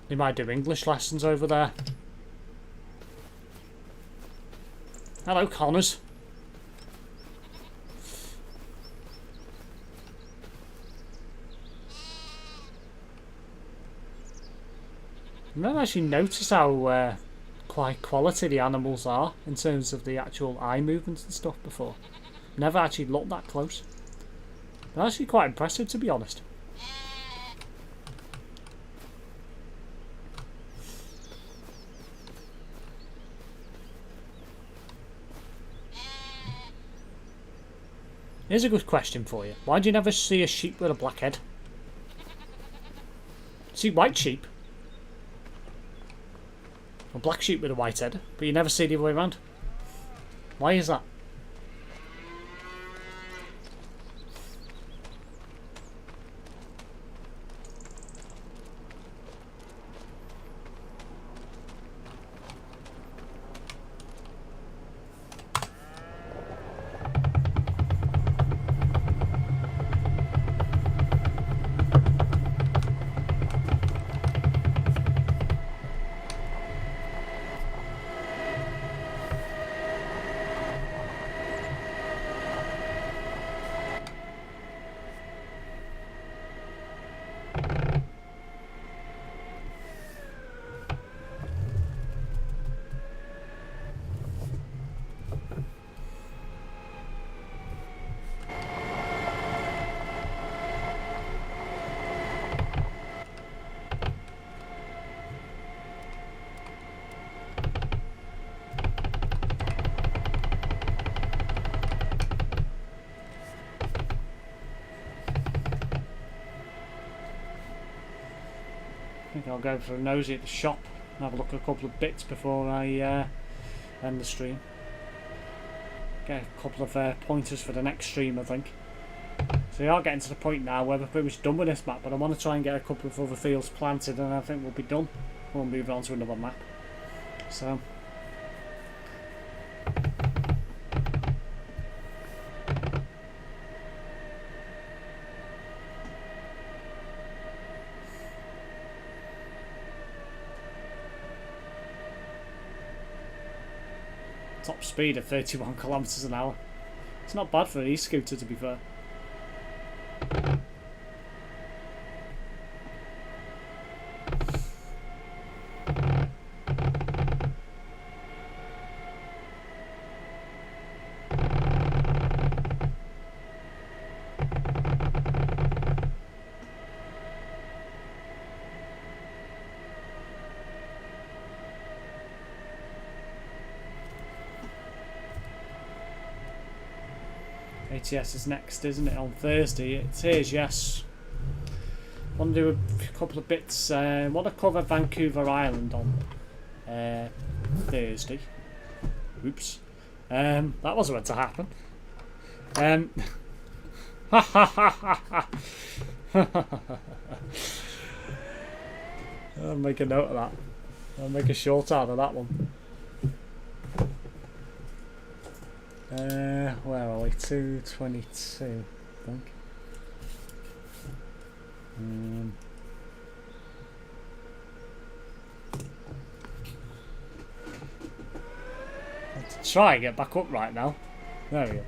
They might do English lessons over there. Hello, Connors. I've never actually noticed how quite quality the animals are in terms of the actual eye movements and stuff before. Never actually looked that close. They're actually quite impressive, to be honest. Here's a good question for you. Why do you never see a sheep with a black head? See white sheep? A black sheep with a white head, but you never see the other way around. Why is that? I think I'll go for a nosy at the shop and have a look at a couple of bits before I end the stream. Get a couple of pointers for the next stream, I think. So we are getting to the point now where we're pretty much done with this map, but I want to try and get a couple of other fields planted and I think we'll be done. We'll move on to another map. So top speed of 31 kilometers an hour. It's not bad for an e-scooter, to be fair. ATS is next, isn't it, on Thursday? It is, yes. I want to do a couple of bits. I want to cover Vancouver Island on Thursday. Oops. That wasn't meant to happen. I'll make a note of that. I'll make a short out of that one. Where are we? 2:22, I think. Let's try and get back up right now. There we go.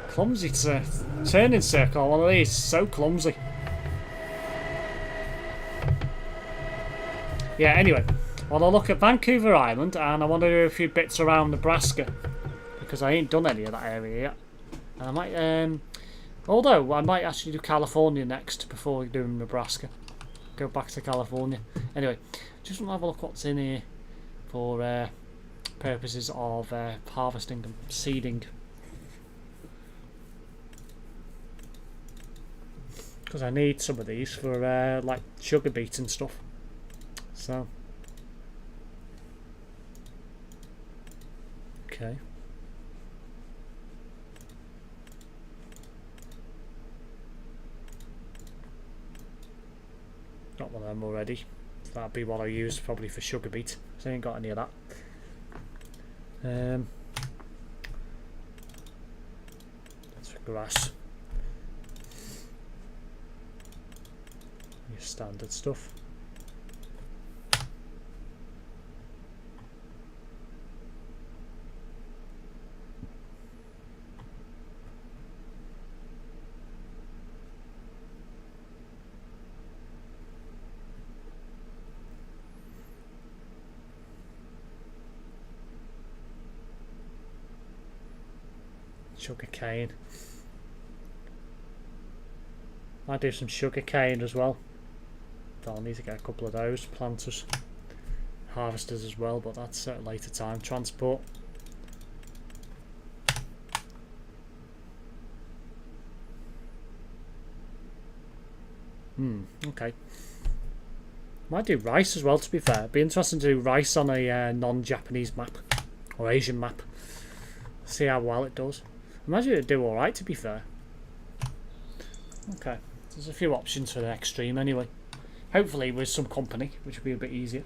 Clumsy to turning circle. One of these, so clumsy. Yeah. Anyway. Well, I'll look at Vancouver Island and I want to do a few bits around Nebraska because I ain't done any of that area yet. And I might, although I might actually do California next before doing Nebraska. Go back to California. Anyway, just want to have a look what's in here for purposes of harvesting and seeding. Because I need some of these for like sugar beets and stuff. So. Okay. Got one of them already. that'd be what I use probably for sugar beet. So I ain't got any of that. That's for grass. Your standard stuff. Sugar cane. I do some sugar cane as well. I'll need to get a couple of those planters, harvesters as well, but that's at a later time. Transport. Okay. Might do rice as well, to be fair. It'd be interesting to do rice on a non-Japanese map or Asian map. See how well it does. Imagine it'd do alright, to be fair. Okay, there's a few options for the next stream anyway. Hopefully with some company, which will be a bit easier.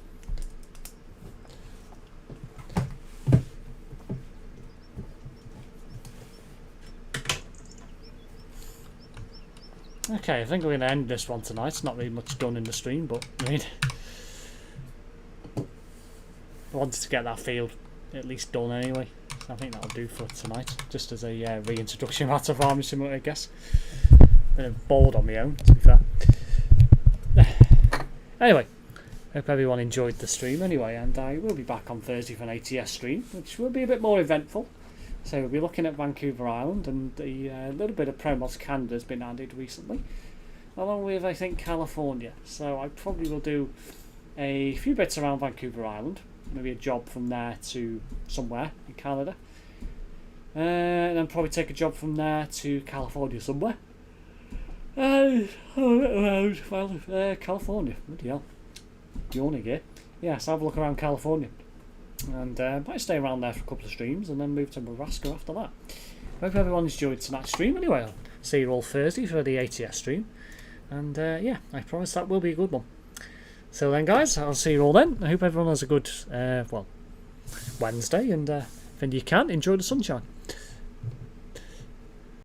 Okay, I think we're going to end this one tonight. It's not really much done in the stream, but I mean, I wanted to get that field at least done anyway. I think that'll do for tonight, just as a reintroduction matter farming simulator, I guess. Bit bored on my own, to be fair. Anyway, hope everyone enjoyed the stream anyway, and I will be back on Thursday for an ATS stream, which will be a bit more eventful. So we'll be looking at Vancouver Island, and the little bit of Promos Canada has been added recently, along with, I think, California. So I probably will do a few bits around Vancouver Island, maybe a job from there to somewhere in Canada, and then probably take a job from there to California somewhere. California, bloody hell, yawning here. Yeah, so have a look around California, and might stay around there for a couple of streams, and then move to Nebraska after that. Hope everyone enjoyed tonight's stream anyway. I'll see you all Thursday for the ATS stream, and yeah, I promise that will be a good one. So then, guys, I'll see you all then. I hope everyone has a good, well, Wednesday, and when you can, enjoy the sunshine.